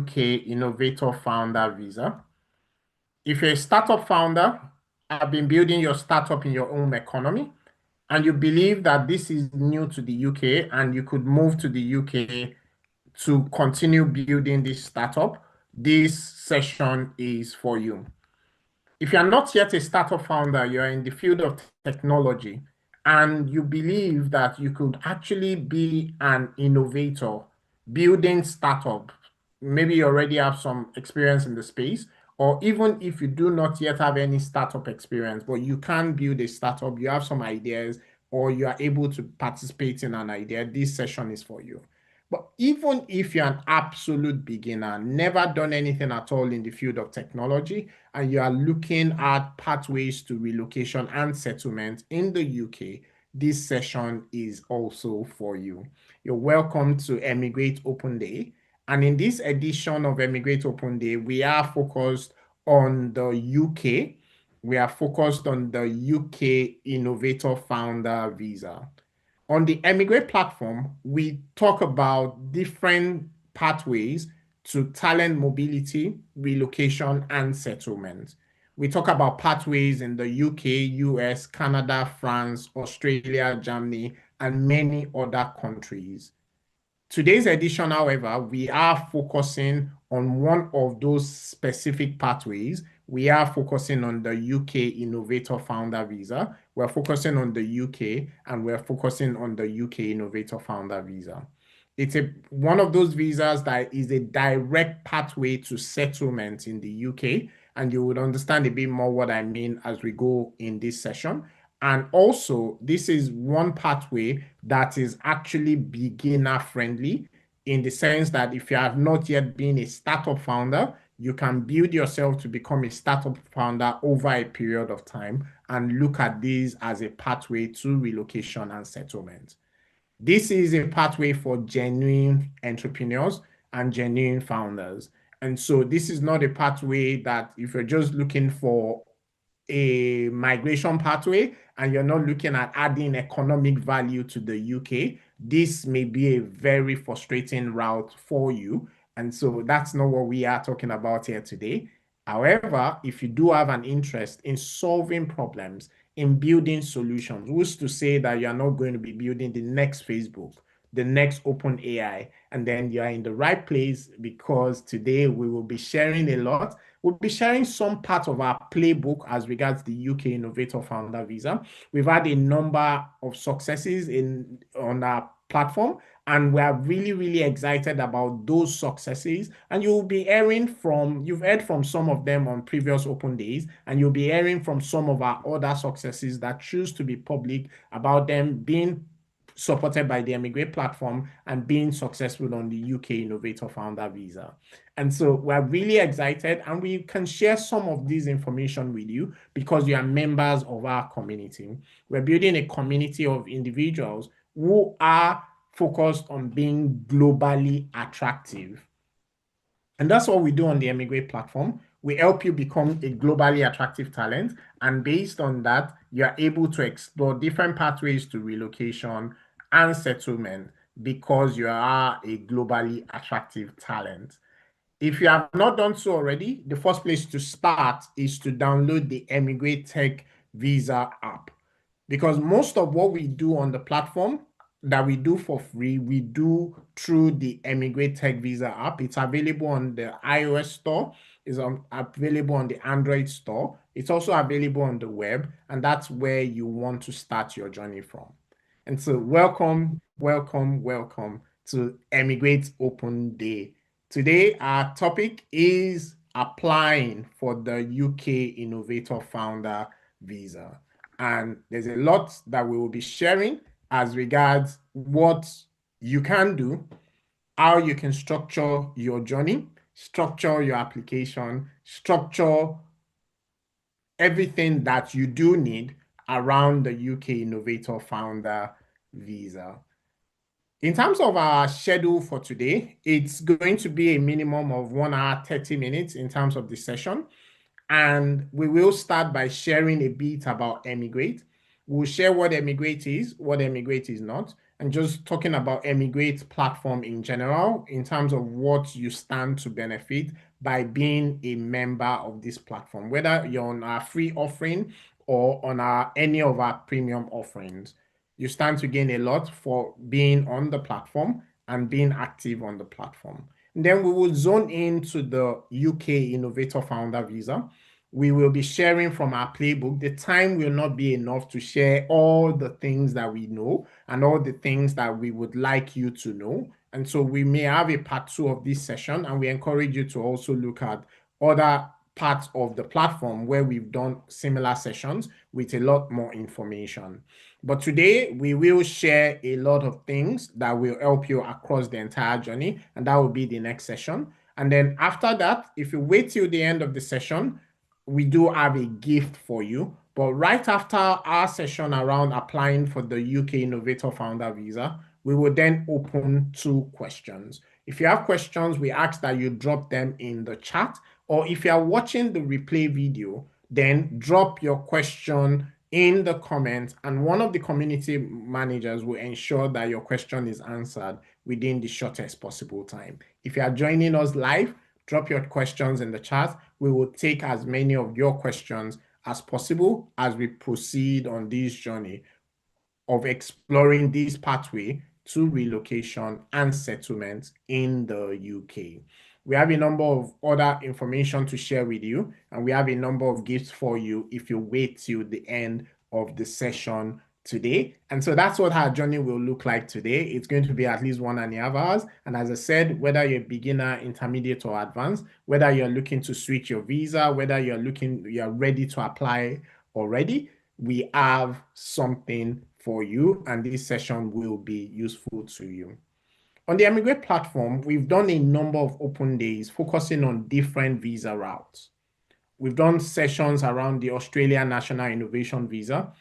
UK Innovator Founder Visa. If you're a startup founder, have been building your startup in your own economy, and you believe that this is new to the UK and you could move to the UK to continue building this startup, this session is for you. If you're not yet a startup founder, you're in the field of technology, and you believe that you could actually be an innovator building startup, maybe you already have some experience in the space, or even if you do not yet have any startup experience, but you can build a startup, you have some ideas, or you are able to participate in an idea, this session is for you. But even if you're an absolute beginner, never done anything at all in the field of technology, and you are looking at pathways to relocation and settlement in the UK, this session is also for you. You're welcome to Emigrate Open Day. And in this edition of Emigrate Open Day, we are focused on the UK. We are focused on the UK Innovator Founder Visa. On the Emigrate platform, we talk about different pathways to talent mobility, relocation, and settlement. We talk about pathways in the UK, US, Canada, France, Australia, Germany, and many other countries. Today's edition, however, we are focusing on one of those specific pathways. We are focusing on the UK Innovator Founder Visa. We're focusing on the UK, and we're focusing on the UK Innovator Founder Visa. It's one of those visas that is a direct pathway to settlement in the UK, and you would understand a bit more what I mean as we go in this session. And also, this is one pathway that is actually beginner friendly in the sense that if you have not yet been a startup founder, you can build yourself to become a startup founder over a period of time and look at this as a pathway to relocation and settlement. This is a pathway for genuine entrepreneurs and genuine founders. And so this is not a pathway that if you're just looking for a migration pathway and you're not looking at adding economic value to the UK, this may be a very frustrating route for you. And so that's not what we are talking about here today. However, if you do have an interest in solving problems, in building solutions, who's to say that you're not going to be building the next Facebook, the next open AI, and then you're in the right place, because today we will be sharing a lot. We'll be sharing some part of our playbook as regards the UK Innovator Founder Visa. We've had a number of successes on our platform, and we are really, really excited about those successes. And you've heard from some of them on previous open days, and you'll be hearing from some of our other successes that choose to be public about them being supported by the Emigrate platform and being successful on the UK Innovator Founder Visa. And so we're really excited, and we can share some of this information with you because you are members of our community. We're building a community of individuals who are focused on being globally attractive. And that's what we do on the Emigrate platform. We help you become a globally attractive talent. And based on that, you're able to explore different pathways to relocation and settlement because you are a globally attractive talent. If you have not done so already, the first place to start is to download the Emigrate Tech Visa app. Because most of what we do on the platform that we do for free, we do through the Emigrate Tech Visa app. It's available on the iOS store. It's available on the Android store. It's also available on the web, and that's where you want to start your journey from. And so welcome, welcome, welcome to Emigrate Open Day. Today, our topic is applying for the UK Innovator Founder Visa. And there's a lot that we will be sharing as regards what you can do, how you can structure your journey, structure your application, structure everything that you do need around the UK Innovator Founder Visa. In terms of our schedule for today, it's going to be a minimum of 1 hour, 30 minutes in terms of the session. And we will start by sharing a bit about Emigrate. We'll share what Emigrate is not. and just talking about Emigrate platform in general in terms of what you stand to benefit by being a member of this platform, whether you're on our free offering or on our any of our premium offerings. You stand to gain a lot for being on the platform and being active on the platform. And then we will zone into the UK Innovator Founder Visa. We will be sharing from our playbook. The time will not be enough to share all the things that we know and all the things that we would like you to know. And so we may have a part two of this session, and we encourage you to also look at other parts of the platform where we've done similar sessions with a lot more information. But today we will share a lot of things that will help you across the entire journey, and that will be the next session. And then after that, if you wait till the end of the session, we do have a gift for you. But right after our session around applying for the UK Innovator Founder Visa, we will then open 2 questions. If you have questions, we ask that you drop them in the chat, or if you are watching the replay video, then drop your question in the comments, and one of the community managers will ensure that your question is answered within the shortest possible time. If you are joining us live, drop your questions in the chat. We will take as many of your questions as possible as we proceed on this journey of exploring this pathway to relocation and settlement in the UK. We have a number of other information to share with you, and we have a number of gifts for you if you wait till the end of the session today. And so that's what our journey will look like today. It's going to be at least 1.5 hours. And as I said, whether you're beginner, intermediate, or advanced, whether you're looking to switch your visa, whether you're ready to apply already, we have something for you, and this session will be useful to you. On the Emigrate platform, we've done a number of open days focusing on different visa routes. We've done sessions around the Australian National Innovation Visa.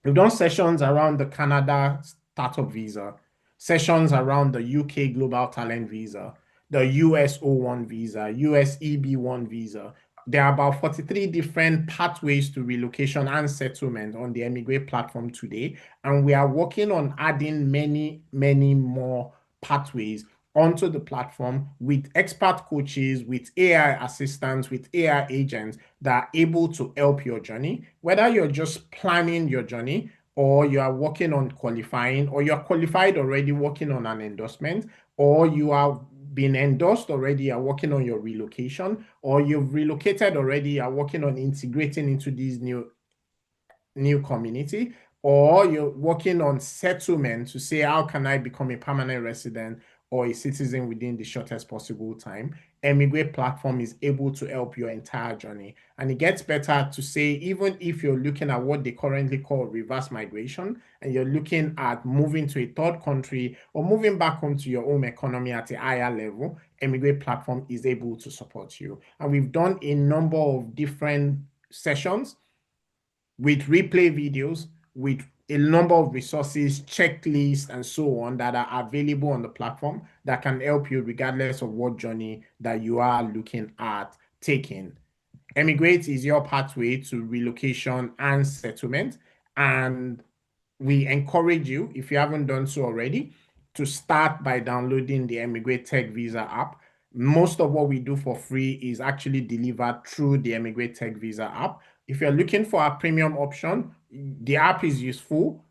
We've done sessions around the Canada Startup Visa, sessions around the UK Global Talent Visa, the US O1 Visa, US EB1 Visa. There are about 43 different pathways to relocation and settlement on the Emigrate platform today, and we are working on adding many, many more pathways onto the platform with expert coaches, with AI assistants, with AI agents that are able to help your journey, whether you're just planning your journey or you are working on qualifying, or you're qualified already working on an endorsement, or you have been endorsed already, you're working on your relocation, or you've relocated already, you're working on integrating into these new community, or you're working on settlement to say, how can I become a permanent resident or a citizen within the shortest possible time? Emigrate platform is able to help your entire journey. And it gets better to say, even if you're looking at what they currently call reverse migration, and you're looking at moving to a third country or moving back home to your home economy at a higher level, Emigrate platform is able to support you. And we've done a number of different sessions with replay videos, with a number of resources, checklists, and so on that are available on the platform that can help you regardless of what journey that you are looking at taking. Emigrate is your pathway to relocation and settlement, and we encourage you, if you haven't done so already, to start by downloading the Emigrate Tech Visa app. Most of what we do for free is actually delivered through the Emigrate Tech Visa app. If you're looking for a premium option, the app is useful,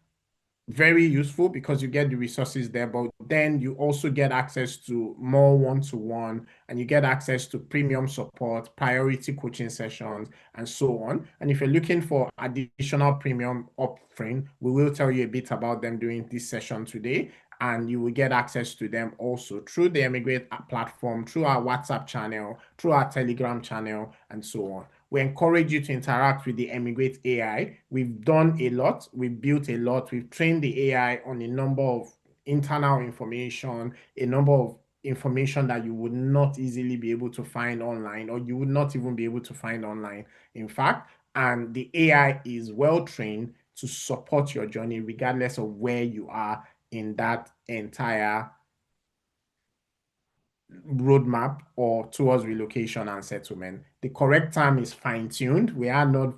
very useful, because you get the resources there, but then you also get access to more one-to-one, and you get access to premium support, priority coaching sessions, and so on. And if you're looking for additional premium offering, we will tell you a bit about them during this session today, and you will get access to them also through the Emigrate platform, through our WhatsApp channel, through our Telegram channel, and so on. We encourage you to interact with the Emigrate AI. We've done a lot. We've built a lot. We've trained the AI on a number of internal information, a number of information that you would not easily be able to find online, or you would not even be able to find online, in fact. And the AI is well trained to support your journey regardless of where you are in that entire roadmap or towards relocation and settlement. The correct term is fine-tuned. We are not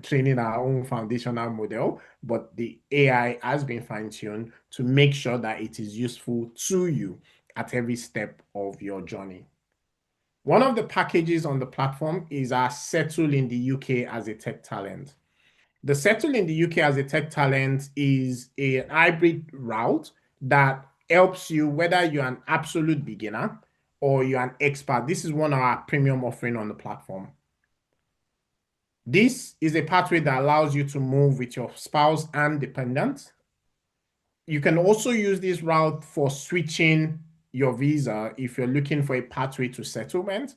training our own foundational model, but the AI has been fine-tuned to make sure that it is useful to you at every step of your journey. One of the packages on the platform is our Settle in the UK as a Tech Talent. The Settle in the UK as a Tech Talent is a hybrid route that helps you, whether you're an absolute beginner or you're an expert. This is one of our premium offering on the platform. This is a pathway that allows you to move with your spouse and dependents. You can also use this route for switching your visa if you're looking for a pathway to settlement.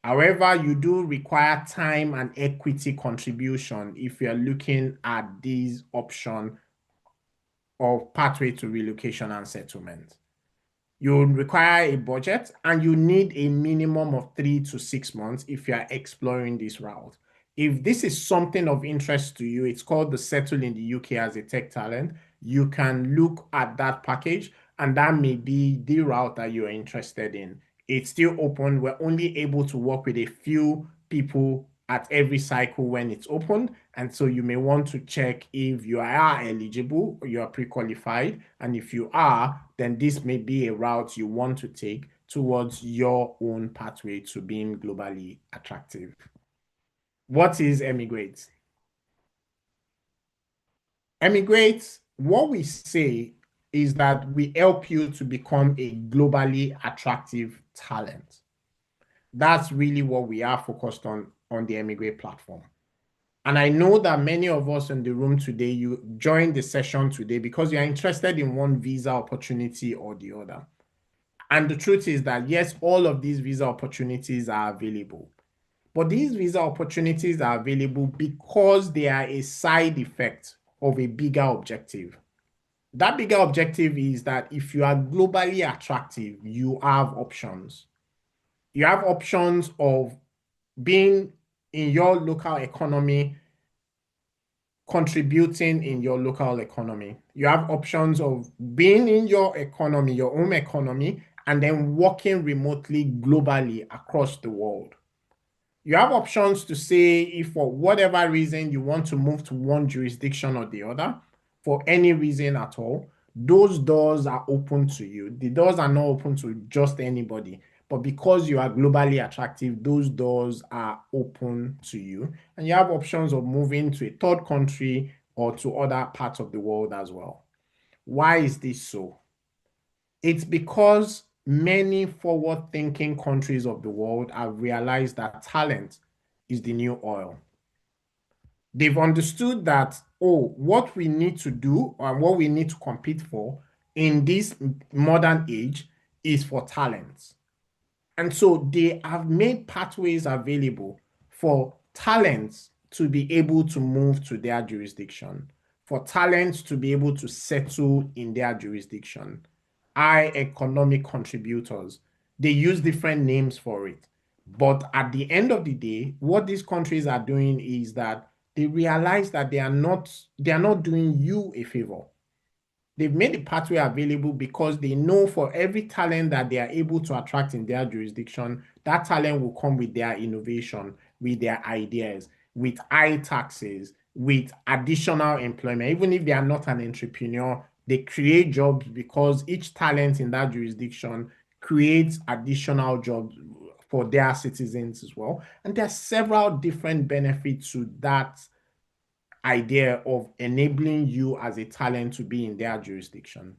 However, you do require time and equity contribution if you're looking at this option of pathway to relocation and settlement. You require a budget and you need a minimum of 3 to 6 months if you are exploring this route. If this is something of interest to you, it's called the Settle in the UK as a Tech Talent. You can look at that package and that may be the route that you're interested in. It's still open. We're only able to work with a few people at every cycle when it's open. And so you may want to check if you are eligible or you are pre-qualified. And if you are, then this may be a route you want to take towards your own pathway to being globally attractive. What is Emigrate? Emigrate, what we say is that we help you to become a globally attractive talent. That's really what we are focused on the Emigrate platform. And I know that many of us in the room today, you joined the session today because you're interested in one visa opportunity or the other. And the truth is that, yes, all of these visa opportunities are available. But these visa opportunities are available because they are a side effect of a bigger objective. That bigger objective is that if you are globally attractive, you have options. You have options of being in your local economy, contributing in your local economy. You have options of being in your economy, your home economy, and then working remotely globally across the world. You have options to say if for whatever reason you want to move to one jurisdiction or the other, for any reason at all, those doors are open to you. The doors are not open to just anybody, but because you are globally attractive, those doors are open to you. And you have options of moving to a third country or to other parts of the world as well. Why is this so? It's because many forward-thinking countries of the world have realized that talent is the new oil. They've understood that, oh, what we need to do and what we need to compete for in this modern age is for talent. And so they have made pathways available for talents to be able to move to their jurisdiction, for talents to be able to settle in their jurisdiction. High economic contributors. They use different names for it. But at the end of the day, what these countries are doing is that they realize that they are not doing you a favor. They've made the pathway available because they know for every talent that they are able to attract in their jurisdiction, that talent will come with their innovation, with their ideas, with high taxes, with additional employment. Even if they are not an entrepreneur, they create jobs because each talent in that jurisdiction creates additional jobs for their citizens as well. And there are several different benefits to that idea of enabling you as a talent to be in their jurisdiction.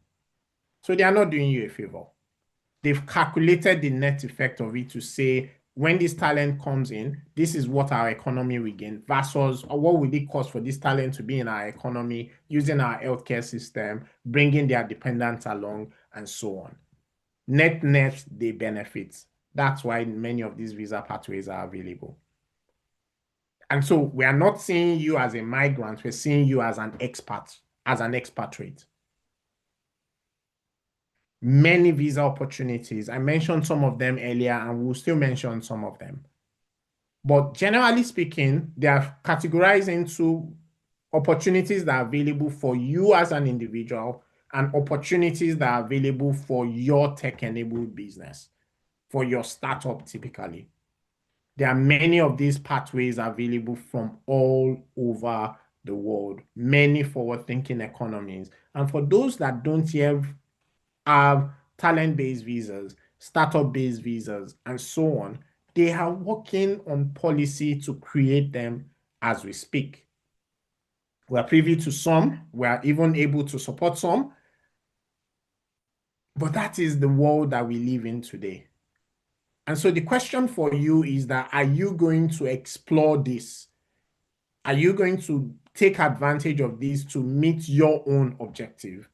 So they are not doing you a favor. They've calculated the net effect of it to say, when this talent comes in, this is what our economy will gain versus what will it cost for this talent to be in our economy, using our healthcare system, bringing their dependents along, and so on. Net, they benefit. That's why many of these visa pathways are available. And so we are not seeing you as a migrant, we're seeing you as an expat, as an expatriate. Many visa opportunities. I mentioned some of them earlier and we'll still mention some of them. But generally speaking, they are categorized into opportunities that are available for you as an individual and opportunities that are available for your tech-enabled business, for your startup typically. There are many of these pathways available from all over the world. Many forward-thinking economies And for those that don't yet have talent-based visas, startup-based visas, and so on, they are working on policy to create them as we speak. We are privy to some, we are even able to support some, but that is the world that we live in today. And so the question for you is that, are you going to explore this? Are you going to take advantage of this to meet your own objective?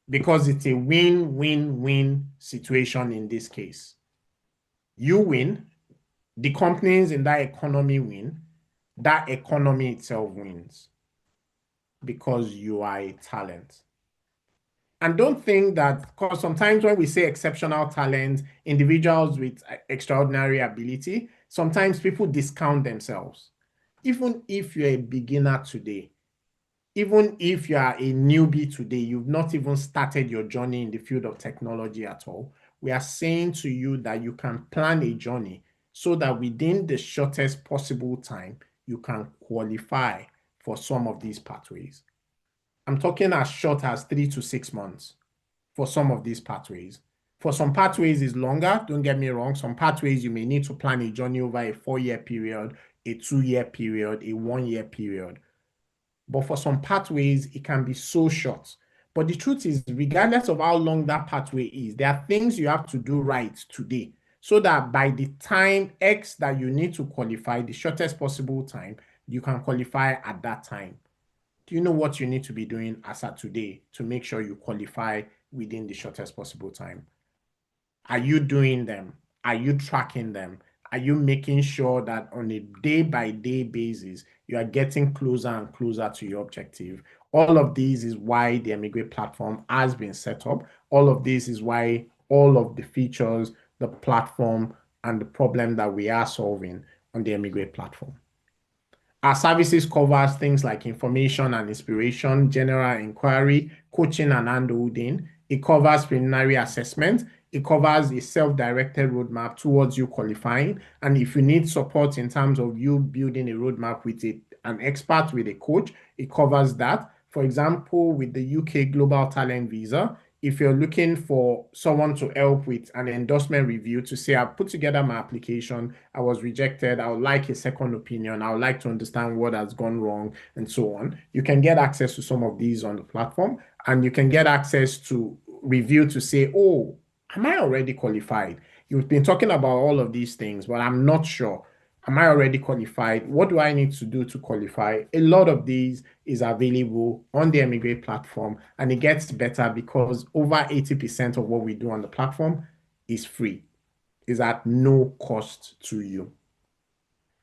Because it's a win-win-win situation in this case. You win, the companies in that economy win, that economy itself wins because you are a talent. And don't think that, because sometimes when we say exceptional talent, individuals with extraordinary ability, sometimes people discount themselves. Even if you're a beginner today, even if you are a newbie today, you've not even started your journey in the field of technology at all, we are saying to you that you can plan a journey so that within the shortest possible time, you can qualify for some of these pathways. I'm talking as short as 3 to 6 months for some of these pathways. For some pathways is longer, don't get me wrong. Some pathways you may need to plan a journey over a 4-year period, a 2-year period, a 1-year period. But for some pathways, it can be so short. But the truth is, regardless of how long that pathway is, there are things you have to do right today so that by the time X that you need to qualify, the shortest possible time, you can qualify at that time. Do you know what you need to be doing as at today to make sure you qualify within the shortest possible time? Are you doing them? Are you tracking them? Are you making sure that on a day-by-day basis, you are getting closer and closer to your objective? All of these is why the Emigrate platform has been set up. All of this is why all of the features, the platform, and the problem that we are solving on the Emigrate platform. Our services covers things like information and inspiration, general inquiry, coaching and handholding. It covers preliminary assessment. It covers a self-directed roadmap towards you qualifying. And if you need support in terms of you building a roadmap with an expert, with a coach, it covers that. For example, with the UK Global Talent Visa, if you're looking for someone to help with an endorsement review to say, I've put together my application, I was rejected, I would like a second opinion, I would like to understand what has gone wrong, and so on, you can get access to some of these on the platform, and you can get access to review to say, oh, am I already qualified? You've been talking about all of these things, but I'm not sure. Am I already qualified? What do I need to do to qualify? A lot of these is available on the Emigrate platform, and it gets better because over 80% of what we do on the platform is free, is at no cost to you.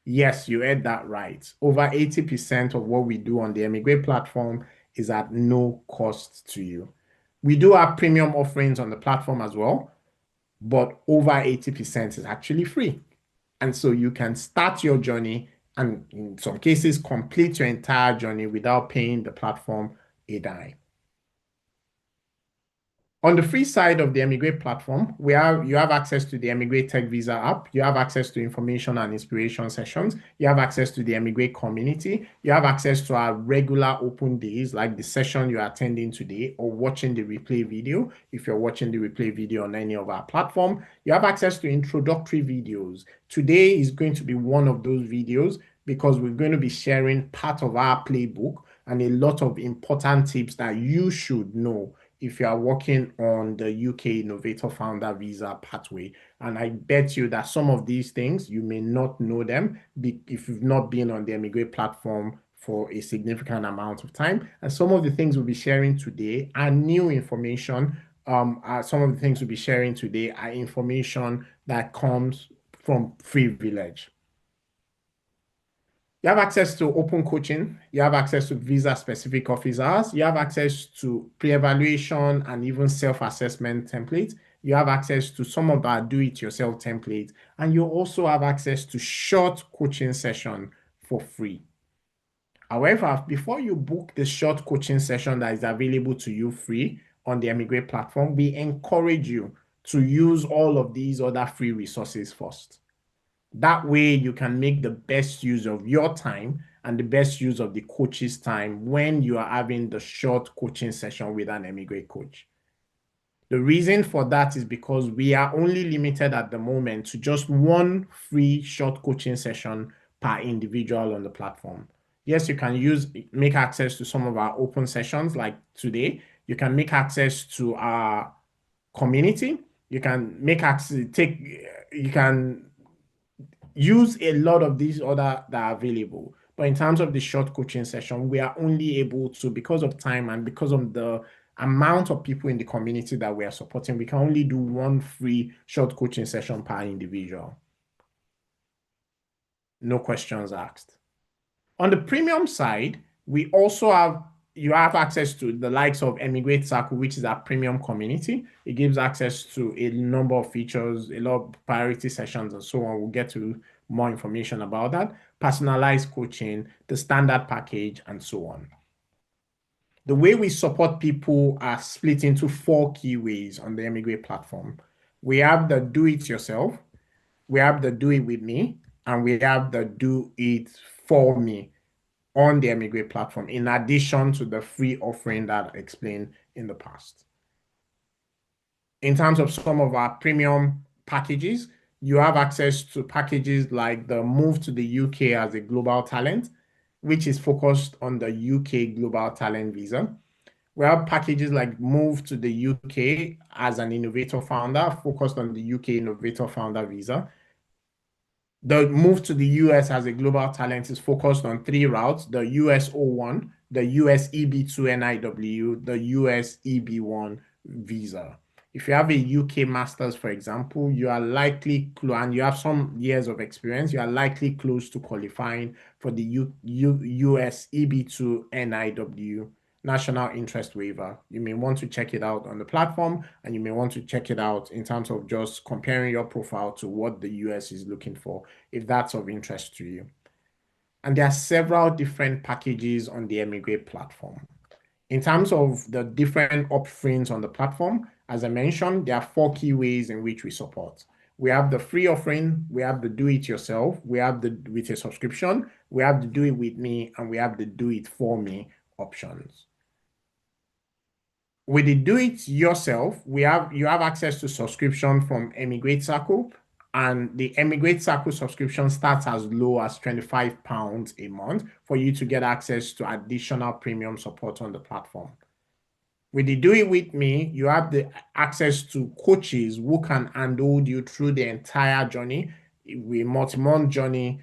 Yes, you heard that right. Over 80% of what we do on the Emigrate platform is at no cost to you. We do have premium offerings on the platform as well, but over 80% is actually free. And so you can start your journey and in some cases complete your entire journey without paying the platform a dime. On the free side of the Emigrate platform, you have access to the Emigrate Tech Visa app. You have access to information and inspiration sessions. You have access to the Emigrate community. You have access to our regular open days, like the session you're attending today or watching the replay video. If you're watching the replay video on any of our platform, you have access to introductory videos. Today is going to be one of those videos because we're going to be sharing part of our playbook and a lot of important tips that you should know if you are working on the UK Innovator Founder Visa pathway. And I bet you that some of these things, you may not know them if you've not been on the Emigrate platform for a significant amount of time. And some of the things we'll be sharing today are new information. Some of the things we'll be sharing today are information that comes from Privilege. You have access to open coaching. You have access to visa-specific office hours. You have access to pre-evaluation and even self-assessment templates. You have access to some of our do-it-yourself templates. And you also have access to short coaching session for free. However, before you book the short coaching session that is available to you free on the Emigrate platform, we encourage you to use all of these other free resources first. That way you can make the best use of your time and the best use of the coach's time when you are having the short coaching session with an emigrate coach. The reason for that is because we are only limited at the moment to just one free short coaching session per individual on the platform. Yes, you can make access to some of our open sessions like today. You can make access to our community. You can you can use a lot of these other that are available. But in terms of the short coaching session, we are only able to, because of time and because of the amount of people in the community that we are supporting, we can only do one free short coaching session per individual. No questions asked. On the premium side, we also have you have access to the likes of Emigrate Circle, which is our premium community. It gives access to a number of features, a lot of priority sessions, and so on. We'll get to more information about that. Personalized coaching, the standard package, and so on. The way we support people are split into 4 key ways on the Emigrate platform. We have the do it yourself, we have the do it with me, and we have the do it for me on the Emigrate platform, in addition to the free offering that I explained in the past. In terms of some of our premium packages, you have access to packages like the move to the UK as a global talent, which is focused on the UK Global Talent Visa. We have packages like move to the UK as an innovator founder, focused on the UK Innovator Founder Visa. The move to the US as a global talent is focused on 3 routes: the US O1, the US EB2 NIW, the US EB1 visa. If you have a UK master's, for example, you are likely, and you have some years of experience, you are likely close to qualifying for the US EB2 NIW national interest waiver. You may want to check it out on the platform, and you may want to check it out in terms of just comparing your profile to what the US is looking for, if that's of interest to you. And there are several different packages on the Emigrate platform. In terms of the different offerings on the platform, as I mentioned, there are 4 key ways in which we support. We have the free offering, we have the do it yourself, we have the with a subscription, we have the do it with me, and we have the do it for me options. With the do it yourself, you have access to subscription from Emigrate Circle, and the Emigrate Circle subscription starts as low as £25 a month for you to get access to additional premium support on the platform. With the do it with me, you have the access to coaches who can handhold you through the entire journey, a multi-month journey,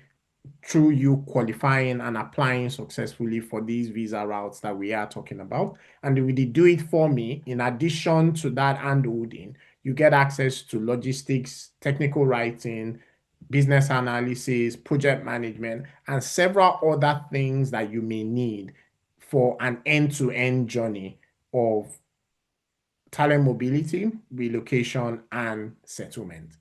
through you qualifying and applying successfully for these visa routes that we are talking about. And with the do it for me, in addition to that handholding, you get access to logistics, technical writing, business analysis, project management, and several other things that you may need for an end-to-end journey of talent mobility, relocation, and settlement.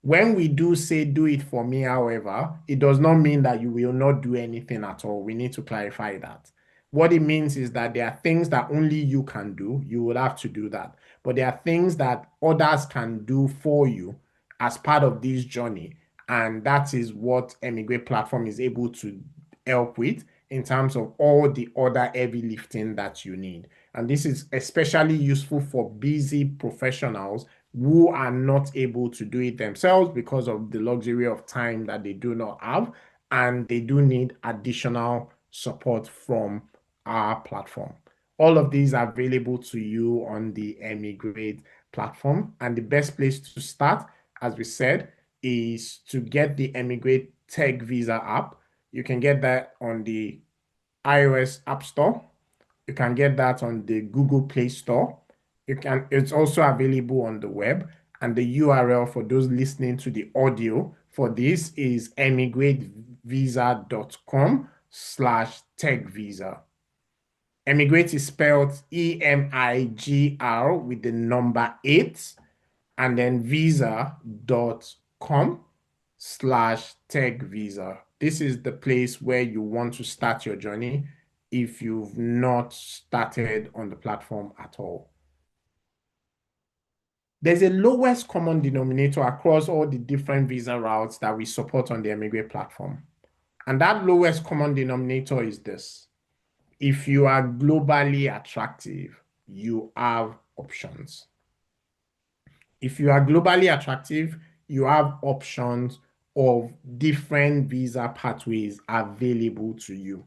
When we do say do it for me, however, it does not mean that you will not do anything at all. We need to clarify that. What it means is that there are things that only you can do. You will have to do that. But there are things that others can do for you as part of this journey. And that is what Emigrate platform is able to help with in terms of all the other heavy lifting that you need. And this is especially useful for busy professionals who are not able to do it themselves because of the luxury of time that they do not have, and they do need additional support from our platform. All of these are available to you on the Emigrate platform, and the best place to start, as we said, is to get the Emigrate Tech Visa app. You can get that on the iOS App Store. You can get that on the Google Play Store. It's also available on the web. And the URL for those listening to the audio for this is emigratevisa.com/techvisa. Emigrate is spelled EMIGR with the number 8, and then visa.com/techvisa. This is the place where you want to start your journey if you've not started on the platform at all. There's a lowest common denominator across all the different visa routes that we support on the Emigrate platform. And that lowest common denominator is this. If you are globally attractive, you have options. If you are globally attractive, you have options of different visa pathways available to you.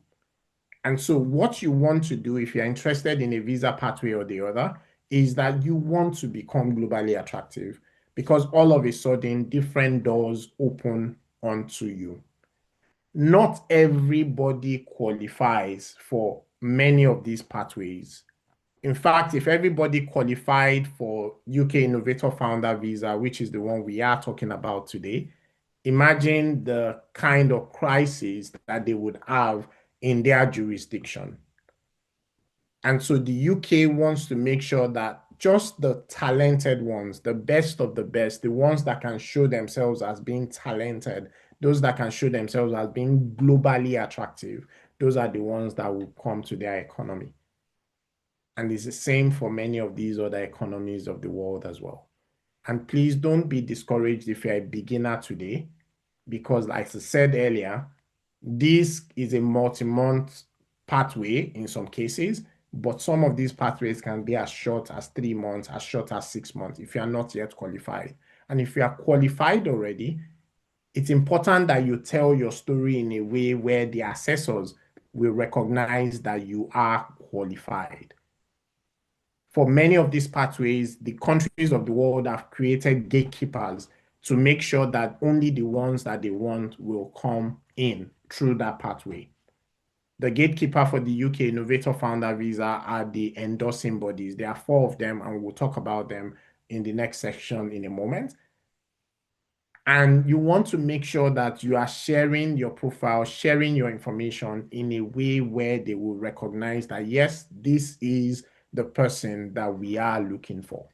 And so what you want to do if you're interested in a visa pathway or the other is that you want to become globally attractive because all of a sudden different doors open onto you. Not everybody qualifies for many of these pathways. In fact, if everybody qualified for UK Innovator Founder Visa, which is the one we are talking about today, imagine the kind of crisis that they would have in their jurisdiction. And so the UK wants to make sure that just the talented ones, the best of the best, the ones that can show themselves as being talented, those that can show themselves as being globally attractive, those are the ones that will come to their economy. And it's the same for many of these other economies of the world as well. And please don't be discouraged if you're a beginner today, because like I said earlier, this is a multi-month pathway in some cases, but some of these pathways can be as short as 3 months, as short as 6 months if you are not yet qualified. And if you are qualified already, it's important that you tell your story in a way where the assessors will recognize that you are qualified. For many of these pathways, the countries of the world have created gatekeepers to make sure that only the ones that they want will come in through that pathway. The gatekeeper for the UK Innovator Founder Visa are the endorsing bodies. There are 4 of them, and we'll talk about them in the next section in a moment. And you want to make sure that you are sharing your profile, sharing your information in a way where they will recognize that, yes, this is the person that we are looking for.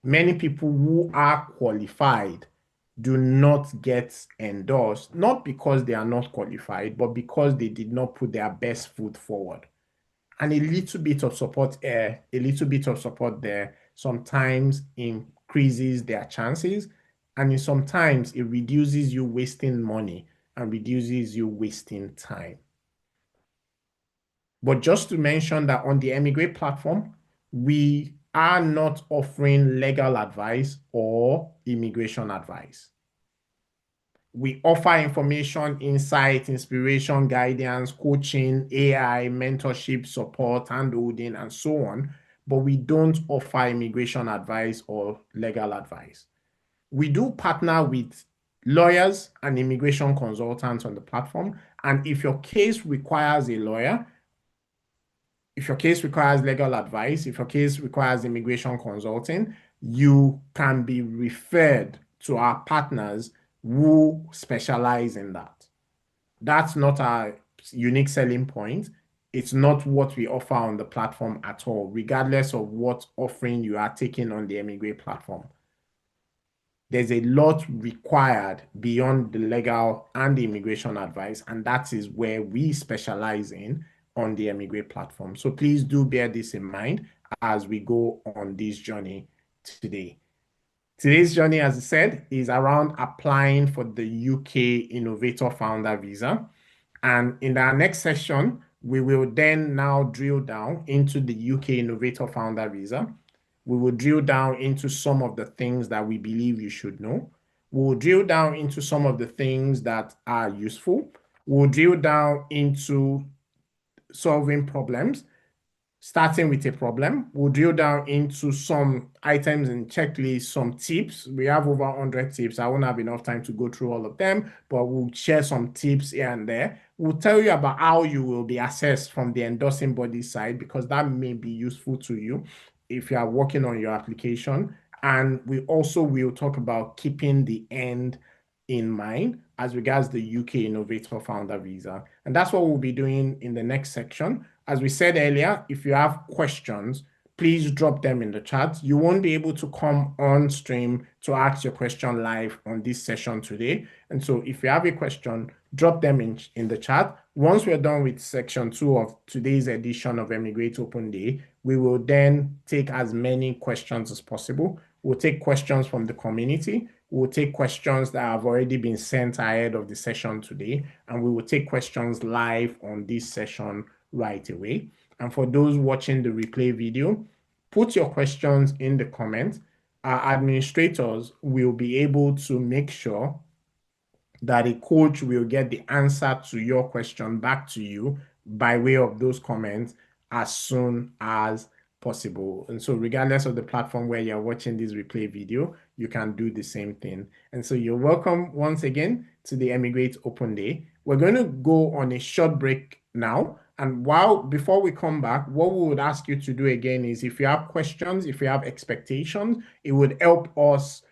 Many people who are qualified do not get endorsed, not because they are not qualified, but because they did not put their best foot forward. And a little bit of support here, a little bit of support there, sometimes increases their chances, and sometimes it reduces you wasting money and reduces you wasting time. But just to mention that on the Emigrate platform, we are not offering legal advice or immigration advice. We offer information, insight, inspiration, guidance, coaching, AI, mentorship, support, handholding, and so on. But we don't offer immigration advice or legal advice. We do partner with lawyers and immigration consultants on the platform. And if your case requires a lawyer, if your case requires legal advice, if your case requires immigration consulting, you can be referred to our partners who specialize in that. That's not our unique selling point. It's not what we offer on the platform at all, regardless of what offering you are taking on the Emigrate platform. There's a lot required beyond the legal and the immigration advice, and that is where we specialize in on the Emigrate platform. So please do bear this in mind as we go on this journey today. Today's journey, as I said, is around applying for the UK Innovator Founder Visa. And in our next session, we will then now drill down into the UK Innovator Founder Visa. We will drill down into some of the things that we believe you should know. We'll drill down into some of the things that are useful. We'll drill down into solving problems, starting with a problem. We'll drill down into some items and checklists, some tips. We have over 100 tips. I won't have enough time to go through all of them, but we'll share some tips here and there. We'll tell you about how you will be assessed from the endorsing body side, because that may be useful to you if you are working on your application. And we also will talk about keeping the end in mind as regards the UK Innovator Founder Visa. And that's what we'll be doing in the next section. As we said earlier, if you have questions, please drop them in the chat. You won't be able to come on stream to ask your question live on this session today. And so if you have a question, drop them in the chat. Once we're done with section 2 of today's edition of Emigrate Open Day, we will then take as many questions as possible We'll take questions from the community. We'll take questions that have already been sent ahead of the session today, and we will take questions live on this session right away. And for those watching the replay video, put your questions in the comments. Our administrators will be able to make sure that a coach will get the answer to your question back to you by way of those comments as soon as possible. And so regardless of the platform where you're watching this replay video, you can do the same thing. And so you're welcome once again to the Emigrate Open Day. We're going to go on a short break now. And before we come back, what we would ask you to do again is if you have questions, if you have expectations, it would help us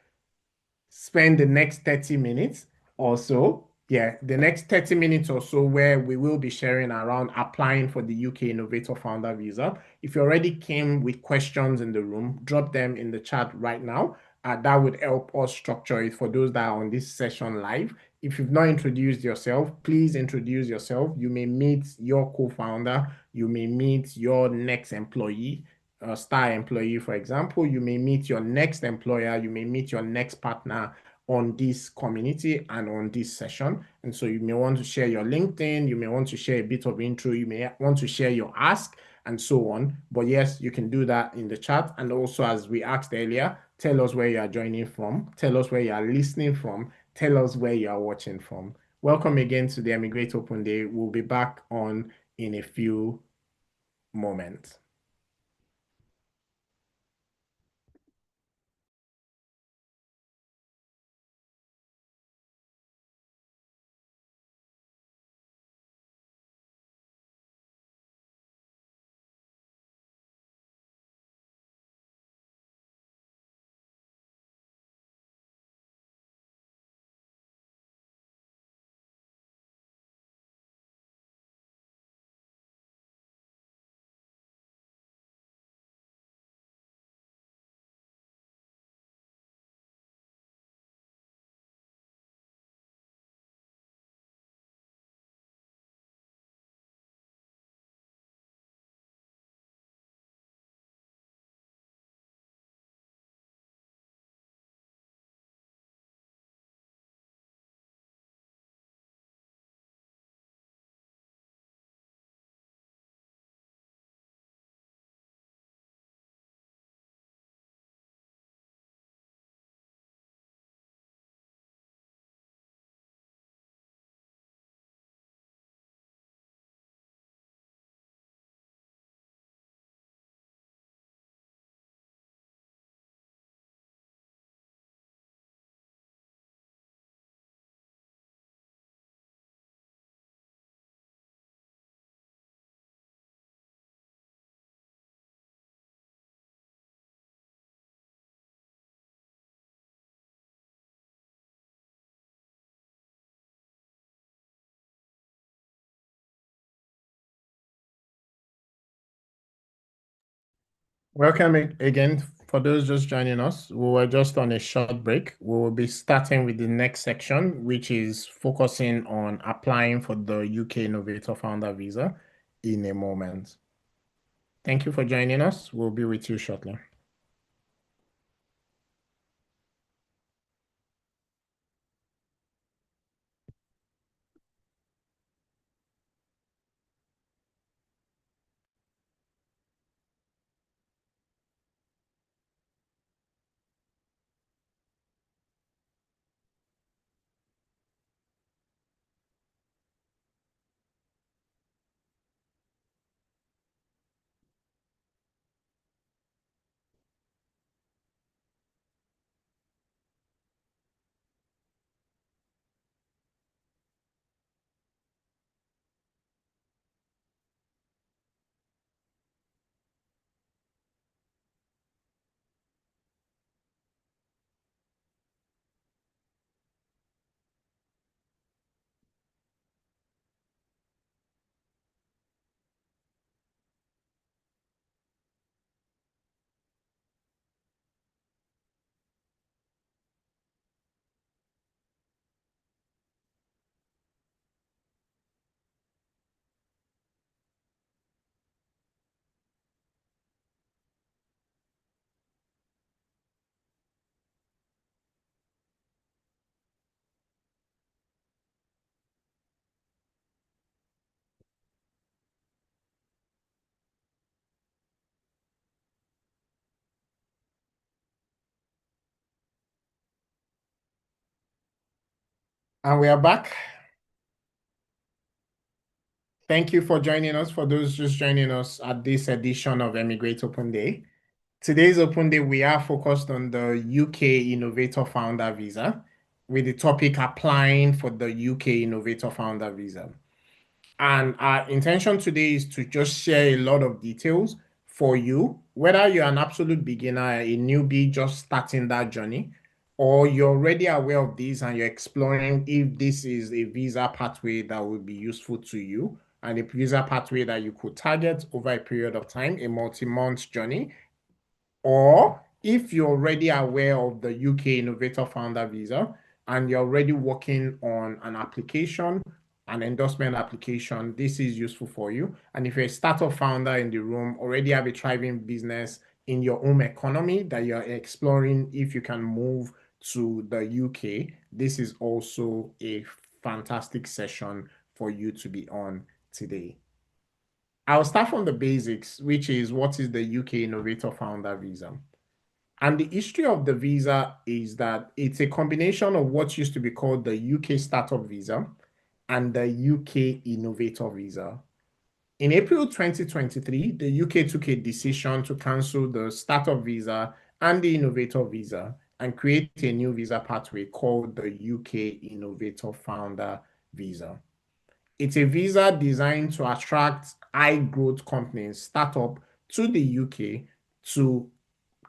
spend the next 30 minutes or so. Yeah, the next 30 minutes or so where we will be sharing around applying for the UK Innovator Founder Visa. If you already came with questions in the room, drop them in the chat right now. That would help us structure it for those that are on this session live. If you've not introduced yourself, please introduce yourself. You may meet your co-founder. You may meet your next employee, a star employee, for example. You may meet your next employer. You may meet your next partner on this community and on this session. And so you may want to share your LinkedIn. You may want to share a bit of intro. You may want to share your ask and so on. But yes, you can do that in the chat. And also, as we asked earlier, tell us where you are joining from. Tell us where you are listening from. Tell us where you are watching from. Welcome again to the Emigrate Open Day. We'll be back on in a few moments. Welcome again. For those just joining us, we were just on a short break. We will be starting with the next section, which is focusing on applying for the UK Innovator Founder Visa in a moment. Thank you for joining us. We'll be with you shortly. And we are back. Thank you for joining us. For those just joining us at this edition of Emigrate Open Day. Today's Open Day, we are focused on the UK Innovator Founder Visa with the topic applying for the UK Innovator Founder Visa. And our intention today is to just share a lot of details for you, whether you're an absolute beginner, a newbie just starting that journey, or you're already aware of this and you're exploring if this is a visa pathway that would be useful to you and a visa pathway that you could target over a period of time, a multi-month journey, or if you're already aware of the UK Innovator Founder Visa and you're already working on an application, an endorsement application, this is useful for you. And if you're a startup founder in the room, already have a thriving business in your home economy that you're exploring if you can move to the UK, this is also a fantastic session for you to be on today. I'll start from the basics, which is what is the UK Innovator Founder Visa? And the history of the visa is that it's a combination of what used to be called the UK Startup Visa and the UK Innovator Visa. In April 2023, the UK took a decision to cancel the Startup Visa and the Innovator Visa and create a new visa pathway called the UK Innovator Founder Visa. It's a visa designed to attract high growth companies, startup to the UK to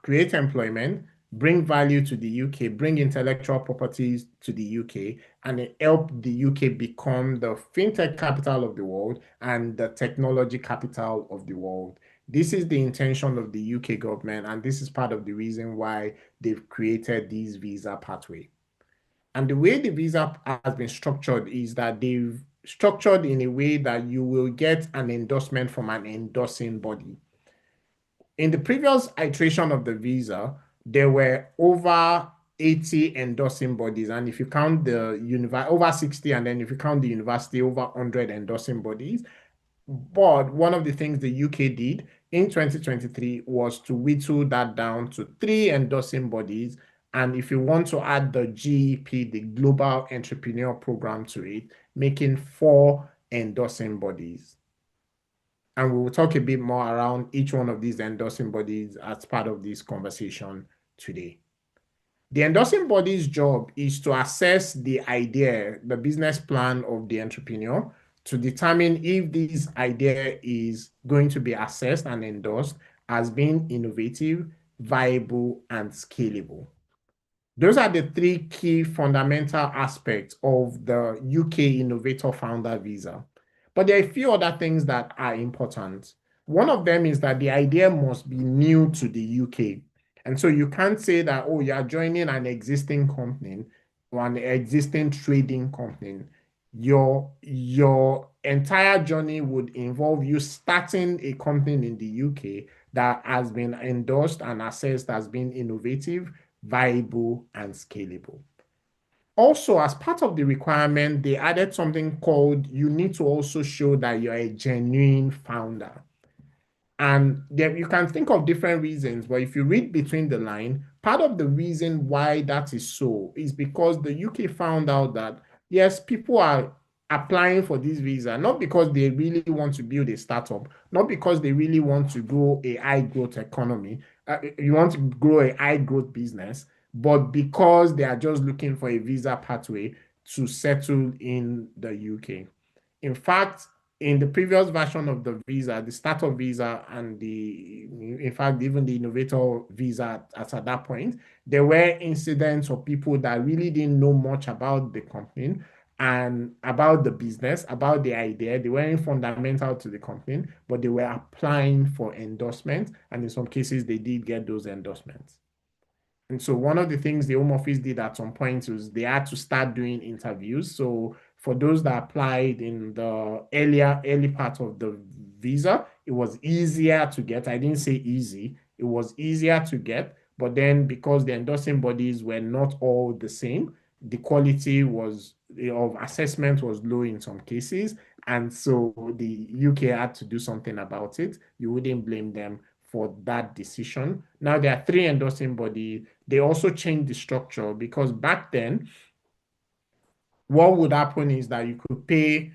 create employment, bring value to the UK, bring intellectual properties to the UK, and help the UK become the fintech capital of the world and the technology capital of the world. This is the intention of the UK government, and this is part of the reason why they've created this visa pathway. And the way the visa has been structured is that they've structured in a way that you will get an endorsement from an endorsing body. In the previous iteration of the visa, there were over 80 endorsing bodies. And if you count the over 60, and then if you count the university, over 100 endorsing bodies. But one of the things the UK did in 2023 was to whittle that down to 3 endorsing bodies. And if you want to add the GEP, the Global Entrepreneur Program, to it, making 4 endorsing bodies. And we will talk a bit more around each one of these endorsing bodies as part of this conversation today. The endorsing body's job is to assess the idea, the business plan of the entrepreneur, to determine if this idea is going to be assessed and endorsed as being innovative, viable, and scalable. Those are the 3 key fundamental aspects of the UK Innovator Founder Visa. But there are a few other things that are important. One of them is that the idea must be new to the UK. And so you can't say that, oh, you are joining an existing company or an existing trading company. Your entire journey would involve you starting a company in the UK that has been endorsed and assessed as being innovative, viable, and scalable. Also, as part of the requirement, they added something called you need to also show that you're a genuine founder. And there, you can think of different reasons, but if you read between the line, part of the reason why that is so is because the UK found out that, yes, people are applying for this visa, not because they really want to build a startup, not because they really want to grow a high growth economy, you want to grow a high growth business, but because they are just looking for a visa pathway to settle in the UK. In fact, in the previous version of the visa, the startup visa and in fact, even the innovator visa at that point, there were incidents of people that really didn't know much about the company and about the business, about the idea. They weren't fundamental to the company, but they were applying for endorsement. And in some cases, they did get those endorsements. And so one of the things the Home Office did at some point was they had to start doing interviews. So for those that applied in the early part of the visa, it was easier to get. I didn't say easy. It was easier to get. But then because the endorsing bodies were not all the same, the quality was of assessment was low in some cases. And so the UK had to do something about it. You wouldn't blame them for that decision. Now there are 3 endorsing bodies. They also changed the structure because back then, what would happen is that you could pay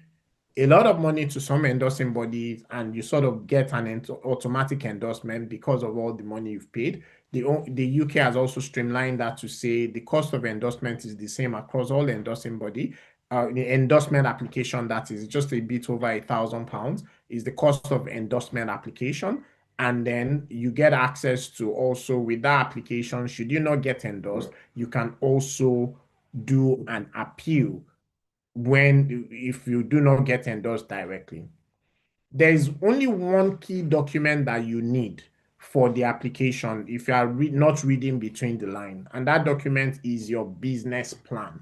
a lot of money to some endorsing bodies and you sort of get an automatic endorsement because of all the money you've paid. The UK has also streamlined that to say the cost of endorsement is the same across all endorsing body. The endorsement application that is just a bit over £1,000 is the cost of endorsement application. And then you get access to also with that application, should you not get endorsed, you can also do an appeal if you do not get endorsed directly. There is only one key document that you need for the application if you are not reading between the line, and that document is your business plan.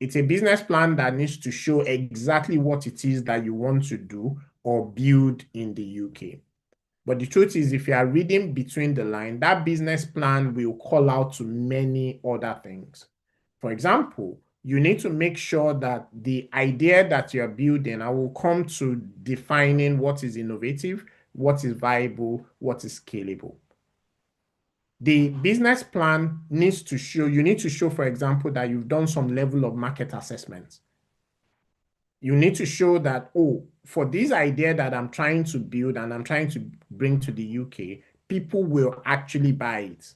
It's a business plan that needs to show exactly what it is that you want to do or build in the UK. But the truth is, if you are reading between the line, that business plan will call out to many other things. For example, you need to make sure that the idea that you're building, I will come to defining what is innovative, what is viable, what is scalable. The business plan needs to show, you need to show, for example, that you've done some level of market assessment. You need to show that, oh, for this idea that I'm trying to build and I'm trying to bring to the UK, people will actually buy it.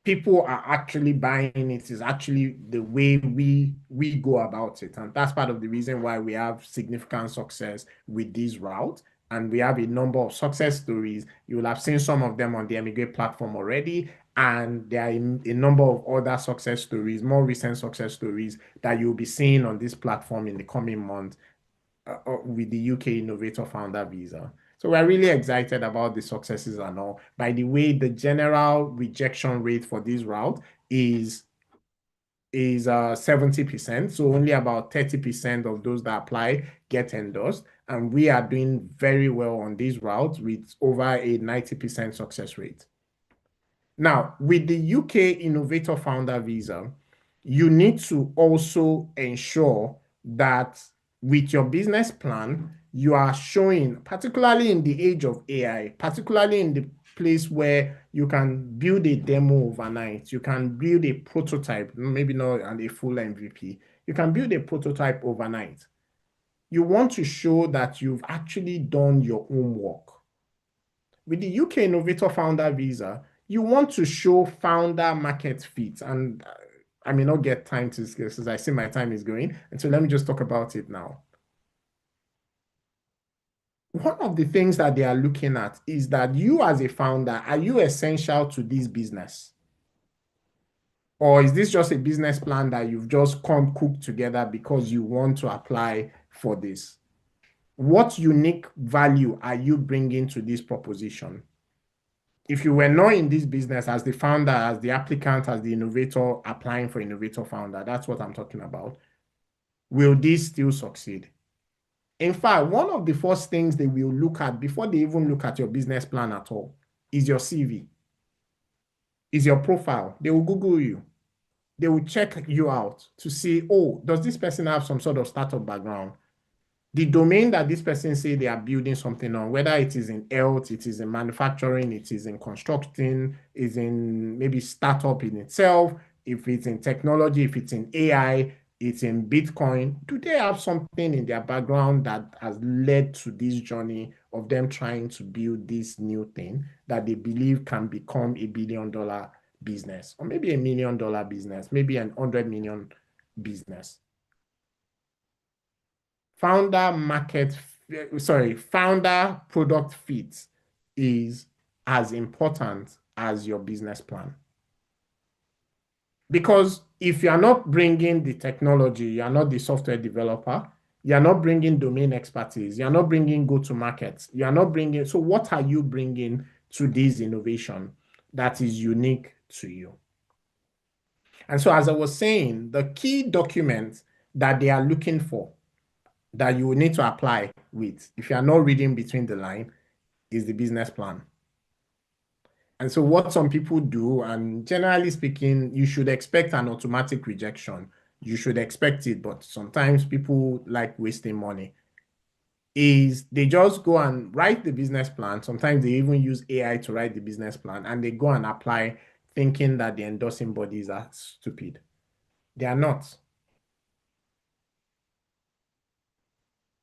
People are actually buying it is actually the way we go about it. And that's part of the reason why we have significant success with this route. And we have a number of success stories. You will have seen some of them on the Emigrate platform already. And there are a number of other success stories, more recent success stories that you'll be seeing on this platform in the coming months with the UK Innovator Founder Visa. So we're really excited about the successes and all. By the way, the general rejection rate for this route is 70%. So only about 30% of those that apply get endorsed. And we are doing very well on this route with over a 90% success rate. Now, with the UK Innovator Founder Visa, you need to also ensure that with your business plan, you are showing, particularly in the age of AI, particularly in the place where you can build a demo overnight, you can build a prototype, maybe not a full MVP, you can build a prototype overnight. You want to show that you've actually done your homework. With the UK Innovator Founder Visa, you want to show founder market fit. And I may not get time to discuss as I see my time is going. And so let me just talk about it now. One of the things that they are looking at is that you as a founder, are you essential to this business? Or is this just a business plan that you've just come cook together because you want to apply for this? What unique value are you bringing to this proposition? If you were not in this business as the founder, as the applicant, as the innovator applying for innovator founder, that's what I'm talking about. Will this still succeed? In fact, one of the first things they will look at before they even look at your business plan at all is your CV, is your profile. They will Google you. They will check you out to see, oh, does this person have some sort of startup background? The domain that this person say they are building something on, whether it is in health, it is in manufacturing, it is in constructing, is in maybe startup in itself, if it's in technology, if it's in AI, it's in Bitcoin, do they have something in their background that has led to this journey of them trying to build this new thing that they believe can become a $1 billion business, or maybe $1 million business, maybe an 100 million business? Founder product fit is as important as your business plan. Because if you are not bringing the technology, you are not the software developer, you are not bringing domain expertise, you are not bringing go-to-market, you are not bringing, so what are you bringing to this innovation that is unique to you? And so as I was saying, the key document that they are looking for that you will need to apply with, if you are not reading between the line, is the business plan. And so what some people do, and generally speaking, you should expect an automatic rejection. You should expect it, but sometimes people like wasting money, is they just go and write the business plan. Sometimes they even use AI to write the business plan, and they go and apply thinking that the endorsing bodies are stupid. They are not.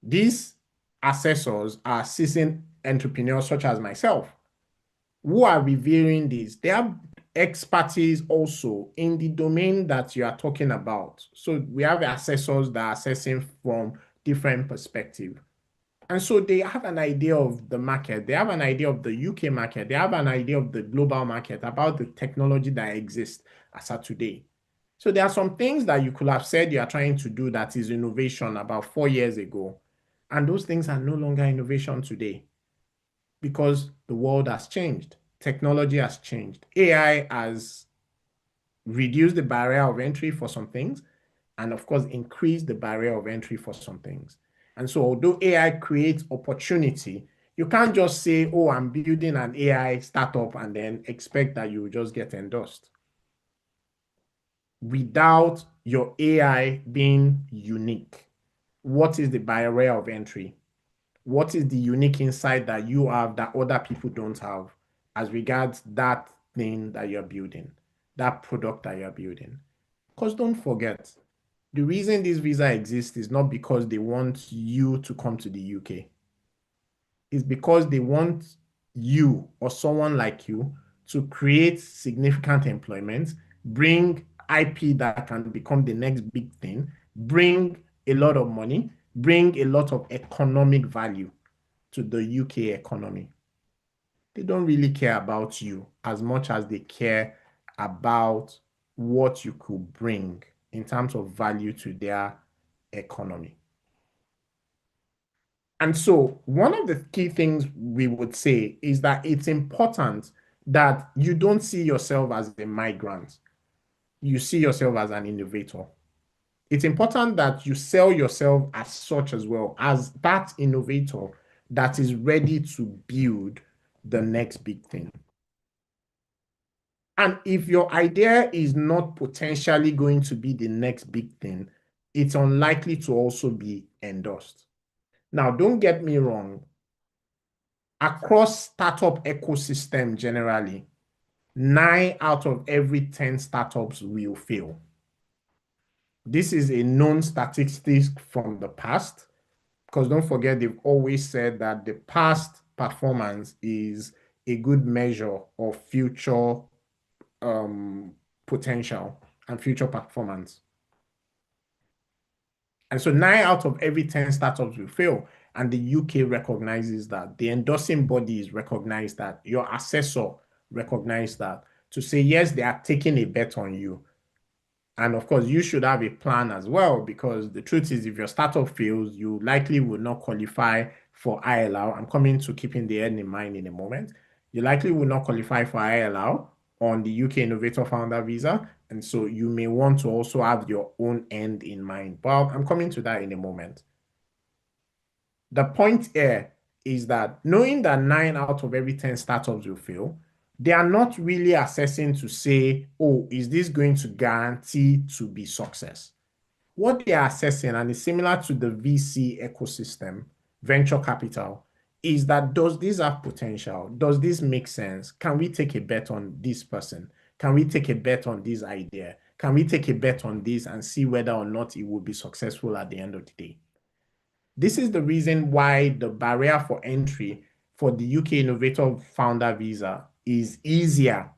These assessors are seasoned entrepreneurs such as myself who are reviewing this. They have expertise also in the domain that you are talking about. So we have assessors that are assessing from different perspectives. And so they have an idea of the market. They have an idea of the UK market. They have an idea of the global market, about the technology that exists as of today. So there are some things that you could have said you are trying to do that is innovation about 4 years ago. And those things are no longer innovation today because the world has changed. Technology has changed. AI has reduced the barrier of entry for some things and of course increased the barrier of entry for some things. And so although AI creates opportunity, you can't just say, oh, I'm building an AI startup and then expect that you will just get endorsed. Without your AI being unique, what is the barrier of entry? What is the unique insight that you have that other people don't have as regards that thing that you're building, that product that you're building? Because don't forget, the reason this visa exists is not because they want you to come to the UK. It's because they want you or someone like you to create significant employment, bring IP that can become the next big thing, bring a lot of money, bring a lot of economic value to the UK economy. They don't really care about you as much as they care about what you could bring in terms of value to their economy. And so one of the key things we would say is that it's important that you don't see yourself as a migrant. You see yourself as an innovator. It's important that you sell yourself as such as well, as that innovator that is ready to build the next big thing. And if your idea is not potentially going to be the next big thing, it's unlikely to also be endorsed. Now, don't get me wrong. Across startup ecosystem generally, 9 out of every 10 startups will fail. This is a known statistic from the past, because don't forget, they've always said that the past performance is a good measure of future potential and future performance. And so 9 out of every 10 startups will fail. And the UK recognizes that. The endorsing bodies recognize that. Your assessor recognize that. To say, yes, they are taking a bet on you. And of course, you should have a plan as well, because the truth is, if your startup fails, you likely will not qualify for ILR. I'm coming to keeping the end in mind in a moment. You likely will not qualify for ILR on the UK Innovator Founder Visa. And so you may want to also have your own end in mind. But I'm coming to that in a moment. The point here is that knowing that 9 out of every 10 startups will fail, they are not really assessing to say, oh, is this going to guarantee to be success? What they are assessing, and it's similar to the VC ecosystem, venture capital, is that does this have potential? Does this make sense? Can we take a bet on this person? Can we take a bet on this idea? Can we take a bet on this and see whether or not it will be successful at the end of the day? This is the reason why the barrier for entry for the UK Innovator Founder Visa is easier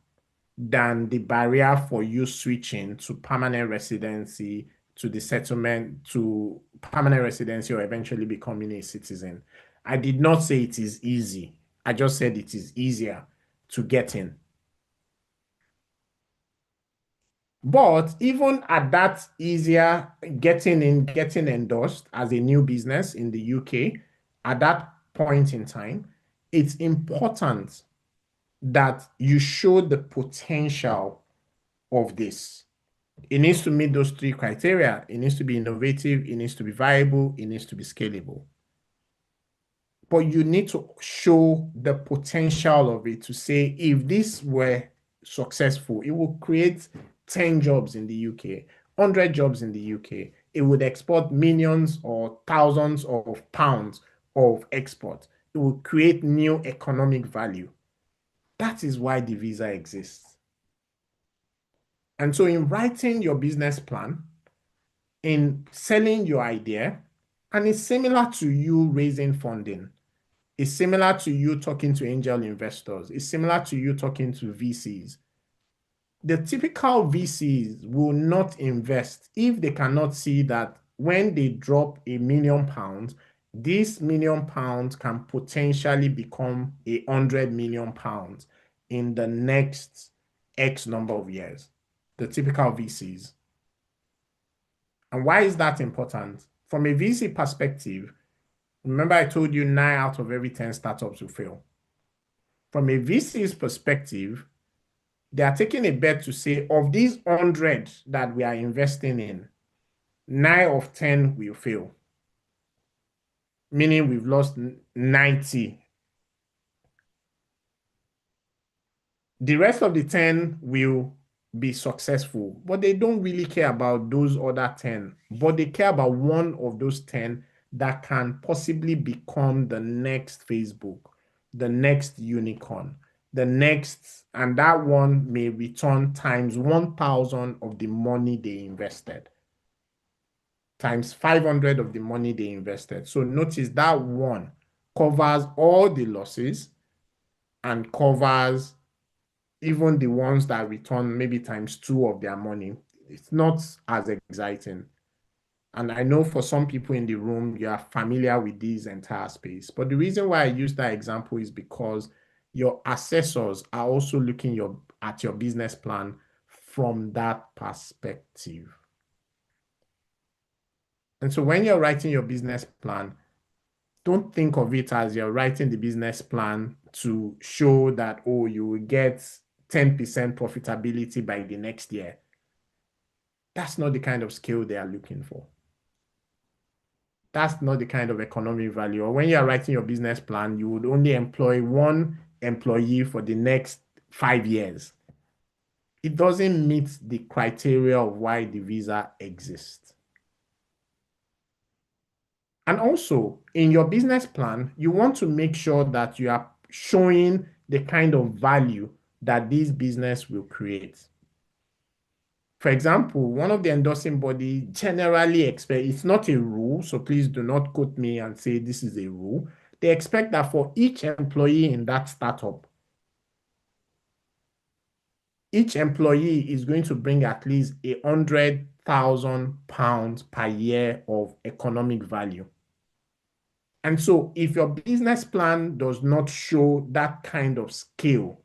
than the barrier for you switching to permanent residency, to the settlement, to permanent residency, or eventually becoming a citizen. I did not say it is easy. I just said it is easier to get in. But even at that easier getting in, getting endorsed as a new business in the UK, at that point in time, it's important that you show the potential of this. It needs to meet those 3 criteria. It needs to be innovative, it needs to be viable, it needs to be scalable. But you need to show the potential of it to say, if this were successful, it will create 10 jobs in the UK, 100 jobs in the UK. It would export millions or thousands of pounds of export. It will create new economic value. That is why the visa exists. And so in writing your business plan, in selling your idea, And it's similar to you raising funding. It's similar to you talking to angel investors. It's similar to you talking to VCs. The typical VCs will not invest if they cannot see that when they drop £1 million, this £1 million can potentially become £100 million in the next X number of years. The typical VCs. And why is that important? From a VC perspective, remember I told you 9 out of every 10 startups will fail. From a VC's perspective, they are taking a bet to say, of these 100 that we are investing in, 9 of 10 will fail, meaning we've lost 90. The rest of the 10 will be successful, but they don't really care about those other 10, but they care about one of those 10 that can possibly become the next Facebook, the next unicorn, the next, and that one may return times 1,000 of the money they invested, times 500 of the money they invested. So notice that one covers all the losses and covers even the ones that return maybe times 2 of their money. It's not as exciting. And I know for some people in the room, you are familiar with this entire space. But the reason why I use that example is because your assessors are also looking at your business plan from that perspective. And so when you're writing your business plan, don't think of it as you're writing the business plan to show that, oh, you will get 10% profitability by the next year. That's not the kind of skill they are looking for. That's not the kind of economic value. Or when you're writing your business plan, you would only employ one employee for the next 5 years. It doesn't meet the criteria of why the visa exists. And also, in your business plan, you want to make sure that you are showing the kind of value that this business will create. For example, one of the endorsing body generally expect, it's not a rule, so please do not quote me and say this is a rule. They expect that for each employee in that startup, each employee is going to bring at least £100,000 per year of economic value. And so if your business plan does not show that kind of scale,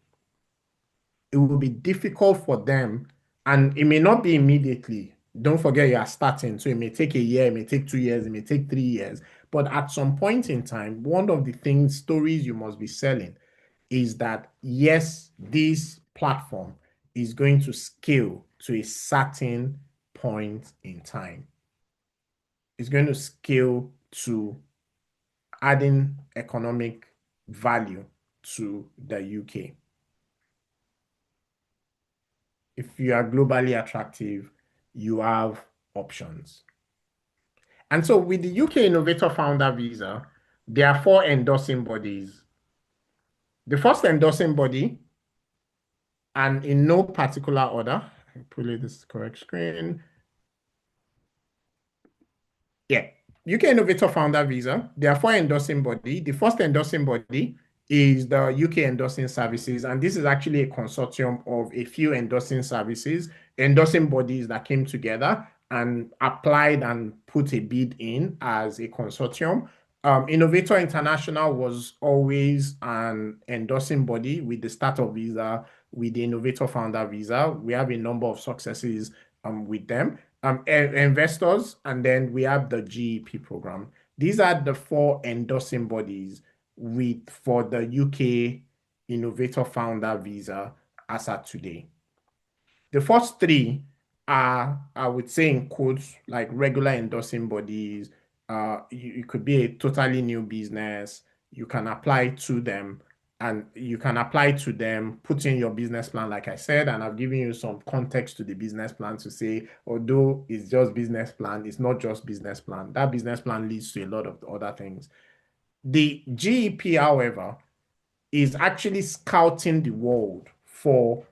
it will be difficult for them, and it may not be immediately. Don't forget you are starting, so it may take a year, it may take 2 years, it may take 3 years. But at some point in time, one of the stories you must be selling is that, yes, this platform is going to scale to a certain point in time. It's going to scale to adding economic value to the UK. If you are globally attractive, you have options. And so with the UK Innovator Founder Visa, there are 4 endorsing bodies. The first endorsing body, and in no particular order, hopefully this is the correct screen. Yeah, UK Innovator Founder Visa, there are 4 endorsing bodies. The first endorsing body is the UK Endorsing Services, and this is actually a consortium of a few endorsing services, endorsing bodies that came together and applied and put a bid in as a consortium. Innovator International was always an endorsing body with the Startup Visa, with the Innovator Founder Visa. We have a number of successes with them. Investors, and then we have the GEP program. These are the 4 endorsing bodies for the UK Innovator Founder Visa as at today. The first 3 are, I would say in quotes, like regular endorsing bodies. It could be a totally new business. You can apply to them, and you can apply to them, put in your business plan, like I said, and I've given you some context to the business plan to say, although it's just business plan, it's not just business plan. That business plan leads to a lot of other things. The GEP, however, is actually scouting the world for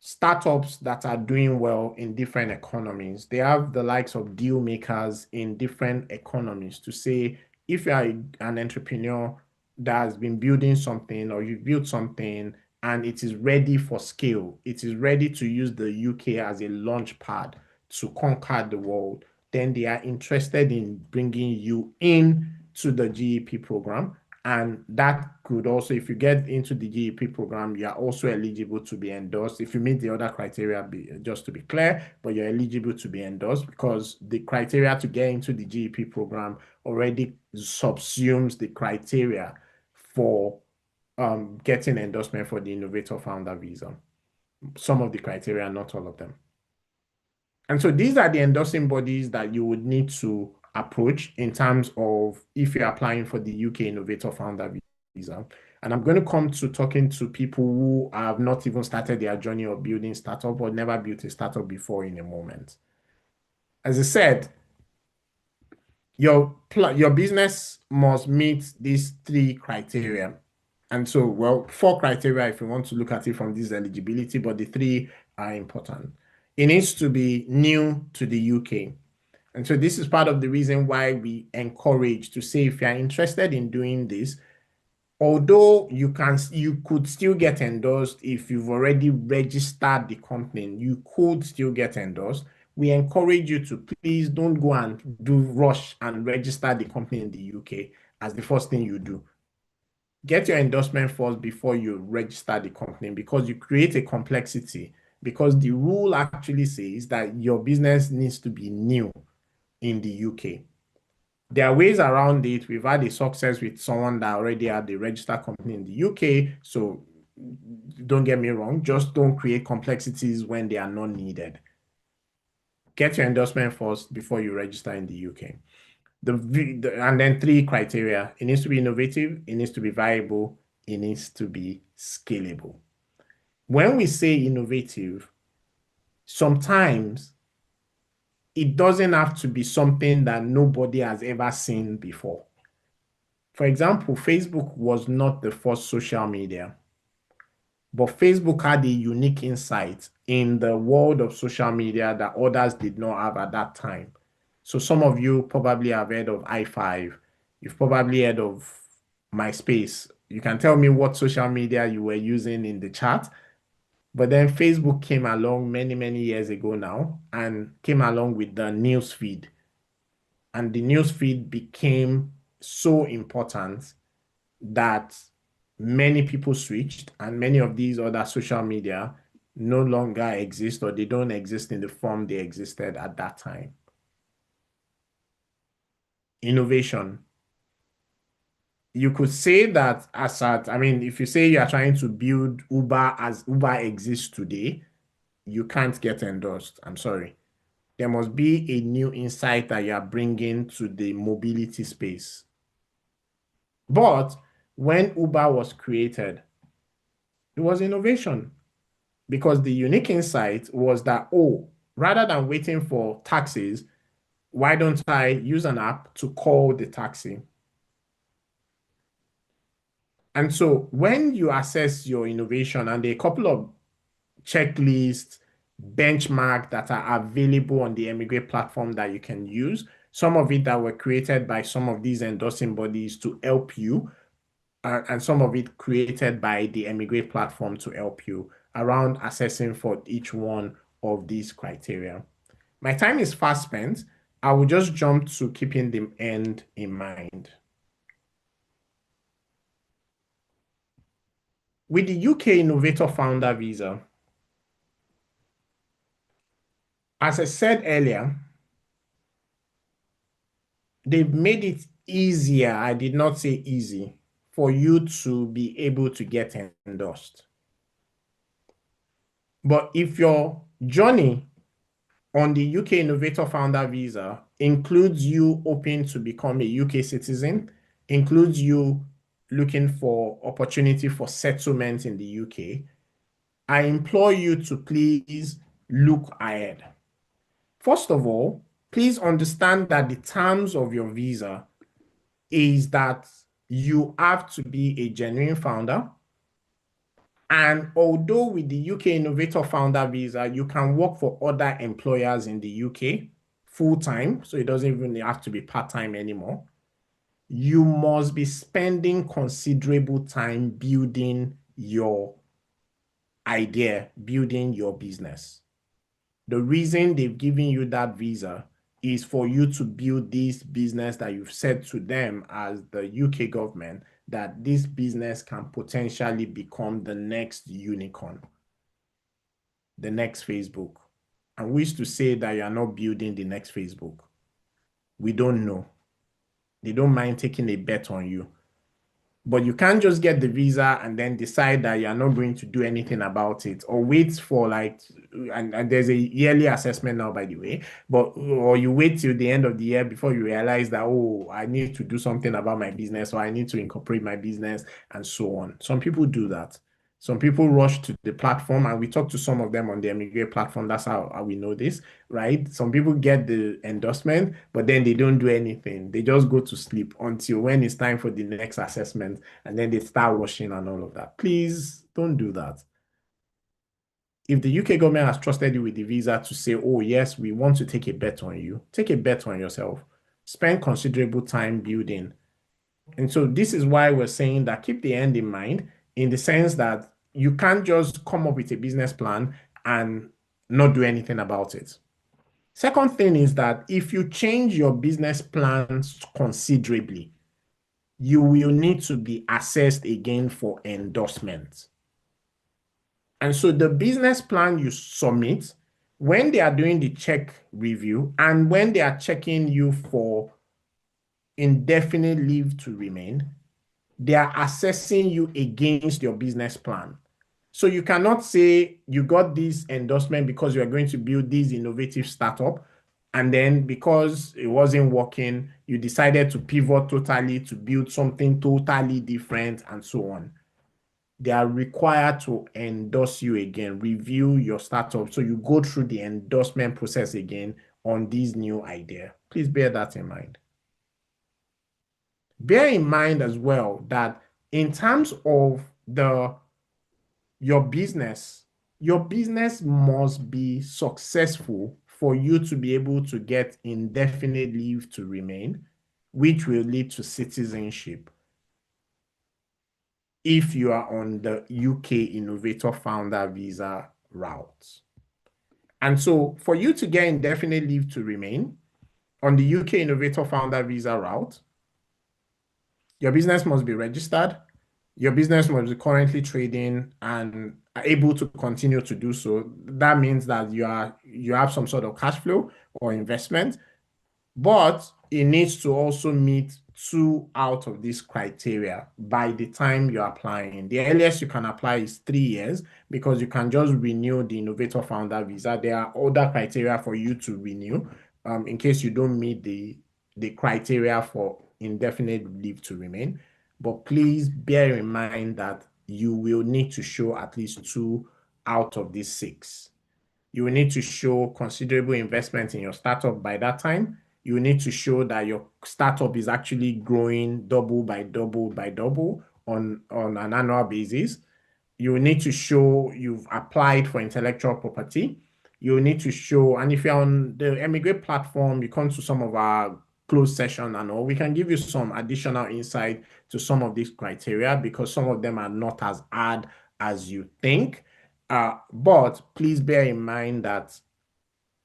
startups that are doing well in different economies. They have the likes of deal makers in different economies to say, if you are an entrepreneur that has been building something or you've built something and it is ready for scale, it is ready to use the UK as a launch pad to conquer the world, then they are interested in bringing you in to the GEP program. And that could also, if you get into the GEP program, you are also eligible to be endorsed. If you meet the other criteria, just to be clear, but you're eligible to be endorsed because the criteria to get into the GEP program already subsumes the criteria for getting endorsement for the Innovator Founder Visa. Some of the criteria, not all of them. And so these are the endorsing bodies that you would need to approach in terms of if you're applying for the UK Innovator Founder Visa. And I'm going to come to talking to people who have not even started their journey of building startup or never built a startup before in a moment. As I said, your business must meet these 3 criteria. And so, well, 4 criteria if you want to look at it from this eligibility, but the 3 are important. It needs to be new to the UK. And so this is part of the reason why we encourage to say if you're interested in doing this, although you could still get endorsed if you've already registered the company, you could still get endorsed. We encourage you to please don't go and rush and register the company in the UK as the first thing you do. Get your endorsement first before you register the company because you create a complexity because the rule actually says that your business needs to be new in the UK. There are ways around it. We've had a success with someone that already had a registered company in the UK. So don't get me wrong, just don't create complexities when they are not needed. Get your endorsement first before you register in the UK. And then 3 criteria. It needs to be innovative, it needs to be viable, it needs to be scalable. When we say innovative, sometimes it doesn't have to be something that nobody has ever seen before. For example, Facebook was not the first social media, but Facebook had a unique insight in the world of social media that others did not have at that time. So some of you probably have heard of i5. You've probably heard of MySpace. You can tell me what social media you were using in the chat. But then Facebook came along many, many years ago now and came along with the news feed. And the news feed became so important that many people switched and many of these other social media no longer exist or they don't exist in the form they existed at that time. Innovation. You could say that if you say you are trying to build Uber as Uber exists today, you can't get endorsed. I'm sorry. There must be a new insight that you are bringing to the mobility space. But when Uber was created, it was innovation because the unique insight was that, oh, rather than waiting for taxis, why don't I use an app to call the taxi? And so when you assess your innovation, and there are a couple of checklists, benchmark that are available on the Emigrate platform that you can use, some of it that were created by some of these endorsing bodies to help you, and some of it created by the Emigrate platform to help you around assessing for each one of these criteria. My time is fast spent. I will just jump to keeping the end in mind. With the UK Innovator Founder Visa, as I said earlier, they've made it easier, I did not say easy, for you to be able to get endorsed. But if your journey on the UK Innovator Founder Visa includes you hoping to become a UK citizen, includes you looking for opportunity for settlement in the UK, I implore you to please look ahead. First of all, please understand that the terms of your visa is that you have to be a genuine founder And although with the UK Innovator Founder Visa, you can work for other employers in the UK full-time, so it doesn't even have to be part-time anymore. You must be spending considerable time building your idea, building your business. The reason they've given you that visa is for you to build this business that you've said to them as the UK government that this business can potentially become the next unicorn, the next Facebook. And we used to say that you are not building the next Facebook. We don't know. They don't mind taking a bet on you. But you can't just get the visa and then decide that you're not going to do anything about it or wait for like, and there's a yearly assessment now, by the way, or you wait till the end of the year before you realize that, oh, I need to do something about my business or I need to incorporate my business and so on. Some people do that. Some people rush to the platform, and we talk to some of them on the Emigrate platform. That's how we know this, right? Some people get the endorsement, but then they don't do anything. They just go to sleep until when it's time for the next assessment, and then they start rushing and all of that. Please don't do that. If the UK government has trusted you with the visa to say, oh, yes, we want to take a bet on you, take a bet on yourself. Spend considerable time building. And so this is why we're saying that keep the end in mind, in the sense that you can't just come up with a business plan and not do anything about it. Second thing is that if you change your business plans considerably, you will need to be assessed again for endorsement. And so the business plan you submit, when they are doing the check review and when they are checking you for indefinite leave to remain, they are assessing you against your business plan. So you cannot say you got this endorsement because you are going to build this innovative startup, and then because it wasn't working, you decided to pivot totally to build something totally different and so on. They are required to endorse you again, review your startup. So you go through the endorsement process again on this new idea. Please bear that in mind. Bear in mind as well that in terms of your business must be successful for you to be able to get indefinite leave to remain, which will lead to citizenship if you are on the UK Innovator Founder Visa route. And so for you to get indefinite leave to remain on the UK Innovator Founder Visa route, your business must be registered. Your business must be currently trading and are able to continue to do so. That means that you have some sort of cash flow or investment, but it needs to also meet two out of these criteria by the time you're applying. The earliest you can apply is 3 years because you can just renew the Innovator Founder Visa. There are other criteria for you to renew in case you don't meet the criteria for indefinite leave to remain. But please bear in mind that you will need to show at least 2 out of these 6. You will need to show considerable investment in your startup by that time. You will need to show that your startup is actually growing double by double by double on an annual basis. You will need to show you've applied for intellectual property. You will need to show, and if you're on the Emigrate platform, you come to some of our closed session and all, we can give you some additional insight to some of these criteria because some of them are not as hard as you think. But please bear in mind that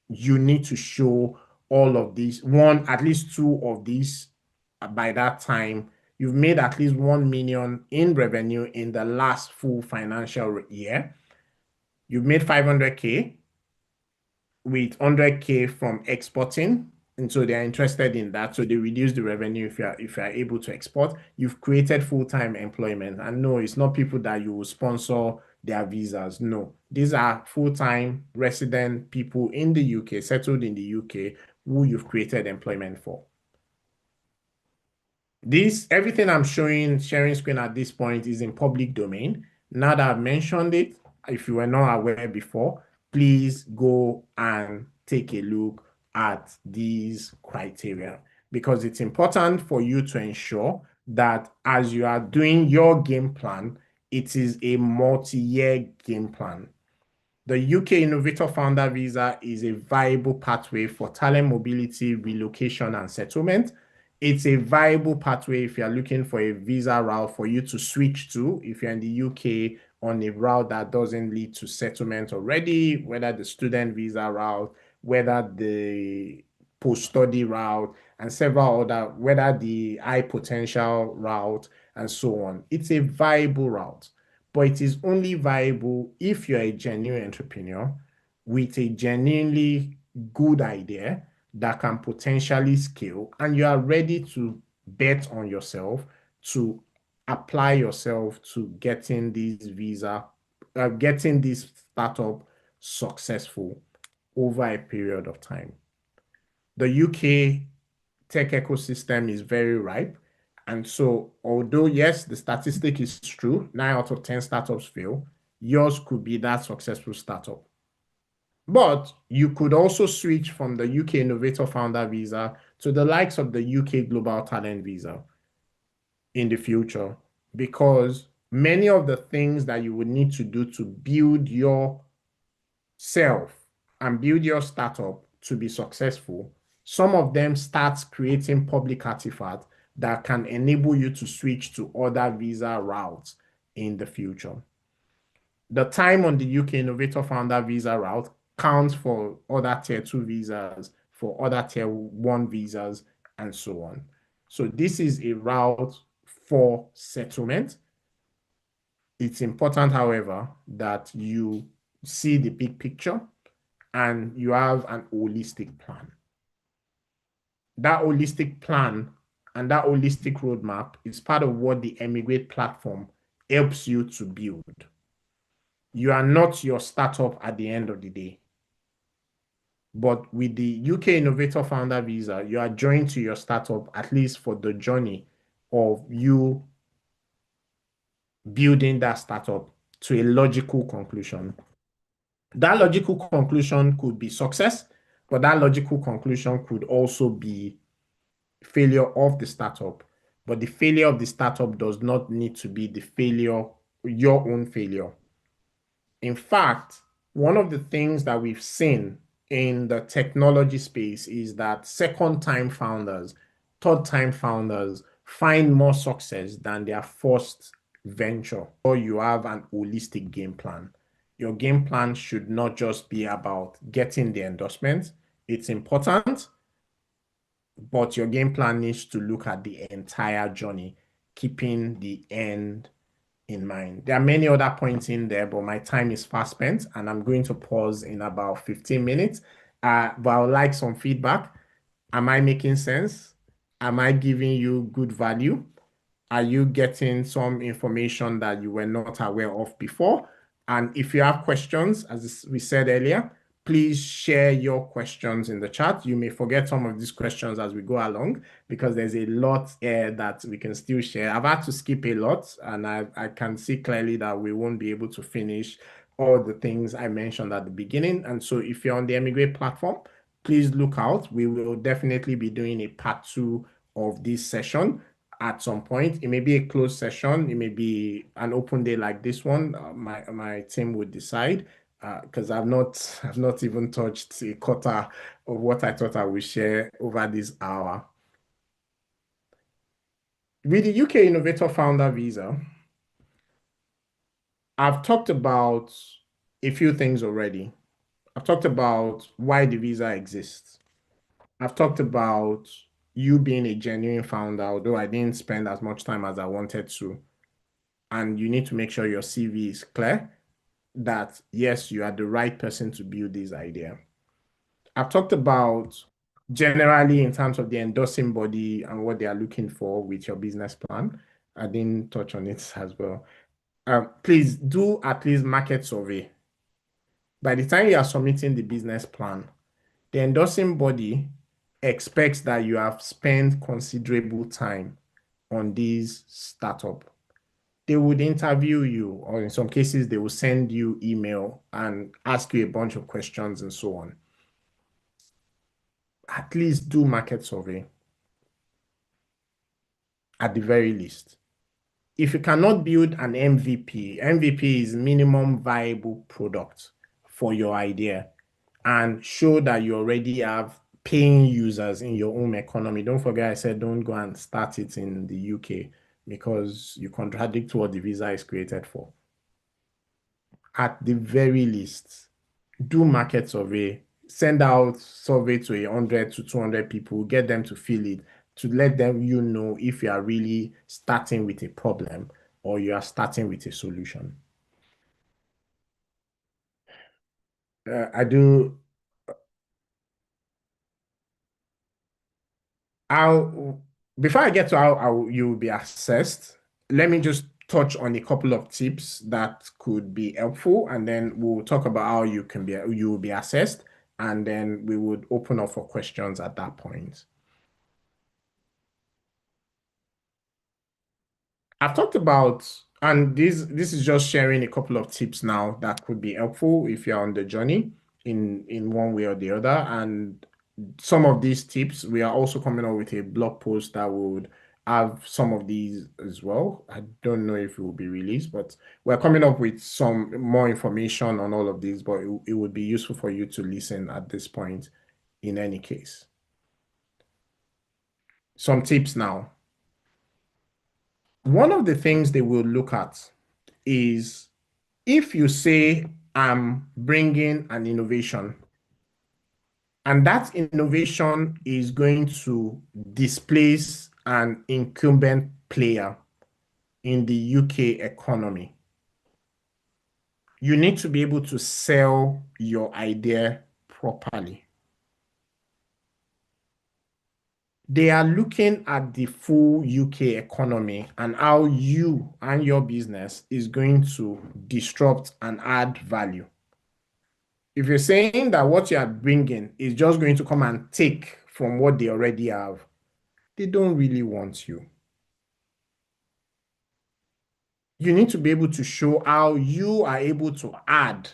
you need to show all of these, at least 2 of these by that time. You've made at least 1 million in revenue in the last full financial year. You've made 500K with 100K from exporting. And so they're interested in that. So they reduce the revenue if you're able to export. You've created full-time employment. And no, it's not people that you will sponsor their visas. No, these are full-time resident people in the UK, settled in the UK, who you've created employment for. Everything I'm sharing screen at this point is in public domain. Now that I've mentioned it, if you were not aware before, please go and take a look at these criteria because it's important for you to ensure that as you are doing your game plan, It is a multi-year game plan. The UK Innovator Founder Visa is a viable pathway for talent mobility, relocation, and settlement. It's a viable pathway if you're looking for a visa route for you to switch to if you're in the UK on a route that doesn't lead to settlement already, whether the student visa route, whether the post-study route, and several other, whether the high potential route, and so on. It's a viable route, but it is only viable if you're a genuine entrepreneur with a genuinely good idea that can potentially scale and you are ready to bet on yourself to apply yourself to getting getting this startup successful over a period of time. The UK tech ecosystem is very ripe. And so, although, yes, the statistic is true, 9 out of 10 startups fail, yours could be that successful startup. But you could also switch from the UK Innovator Founder Visa to the likes of the UK Global Talent Visa in the future, because many of the things that you would need to do to build yourself and build your startup to be successful, some of them starts creating public artifacts that can enable you to switch to other visa routes in the future. The time on the UK Innovator Founder Visa route counts for other tier 2 visas, for other tier 1 visas, and so on. So this is a route for settlement. It's important, however, that you see the big picture and you have an holistic plan. That holistic plan and that holistic roadmap is part of what the Emigrate platform helps you to build. You are not your startup at the end of the day. But with the UK Innovator Founder Visa, you are joined to your startup, at least for the journey of you building that startup to a logical conclusion. That logical conclusion could be success, but that logical conclusion could also be failure of the startup. But the failure of the startup does not need to be the failure, your own failure. In fact, one of the things that we've seen in the technology space is that second-time founders, third-time founders find more success than their first venture. Or you have an holistic game plan. Your game plan should not just be about getting the endorsement. It's important, but your game plan needs to look at the entire journey, keeping the end in mind. There are many other points in there, but my time is fast spent and I'm going to pause in about 15 minutes. But I would like some feedback. Am I making sense? Am I giving you good value? Are you getting some information that you were not aware of before? And if you have questions, as we said earlier, please share your questions in the chat. You may forget some of these questions as we go along because there's a lot that we can still share. I've had to skip a lot and I can see clearly that we won't be able to finish all the things I mentioned at the beginning. And so if you're on the Emigrate platform, please look out. We will definitely be doing a part 2 of this session at some point. It may be a closed session. It may be an open day like this one. My team would decide because I've not even touched a quarter of what I thought I would share over this hour. With the UK Innovator Founder Visa, I've talked about a few things already. I've talked about why the visa exists. I've talked about you being a genuine founder, although I didn't spend as much time as I wanted to. And you need to make sure your CV is clear that, yes, you are the right person to build this idea. I've talked about generally in terms of the endorsing body and what they are looking for with your business plan. I didn't touch on it as well. Please do at least market survey. By the time you are submitting the business plan, the endorsing body expects that you have spent considerable time on this startup. They would interview you, or in some cases, they will send you email and ask you a bunch of questions and so on. At least do market survey at the very least. If you cannot build an MVP, MVP is minimum viable product for your idea, and show that you already have paying users in your own economy. Don't forget, I said don't go and start it in the UK because you contradict what the visa is created for. At the very least, do market survey, send out survey to 100 to 200 people, get them to fill it, to let them know if you are really starting with a problem or you are starting with a solution. I do. I'll Before I get to how you will be assessed, let me just touch on a couple of tips that could be helpful, and then we'll talk about how you will be assessed, and then we would open up for questions at that point. I've talked about, and this is just sharing a couple of tips now that could be helpful if you're on the journey in one way or the other. And some of these tips, we are also coming up with a blog post that would have some of these as well. I don't know if it will be released, but we're coming up with some more information on all of these, but it would be useful for you to listen at this point in any case. Some tips now. One of the things they will look at is if you say, I'm bringing an innovation, and that innovation is going to displace an incumbent player in the UK economy, you need to be able to sell your idea properly. They are looking at the full UK economy and how you and your business is going to disrupt and add value. If you're saying that what you are bringing is just going to come and take from what they already have, they don't really want you. You need to be able to show how you are able to add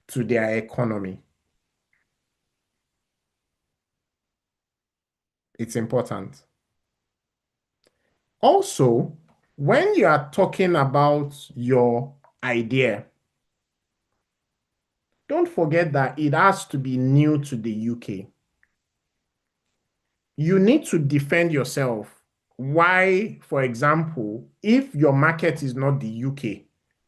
to their economy. It's important. Also, when you are talking about your idea, don't forget that it has to be new to the UK. You need to defend yourself. Why, for example, if your market is not the UK,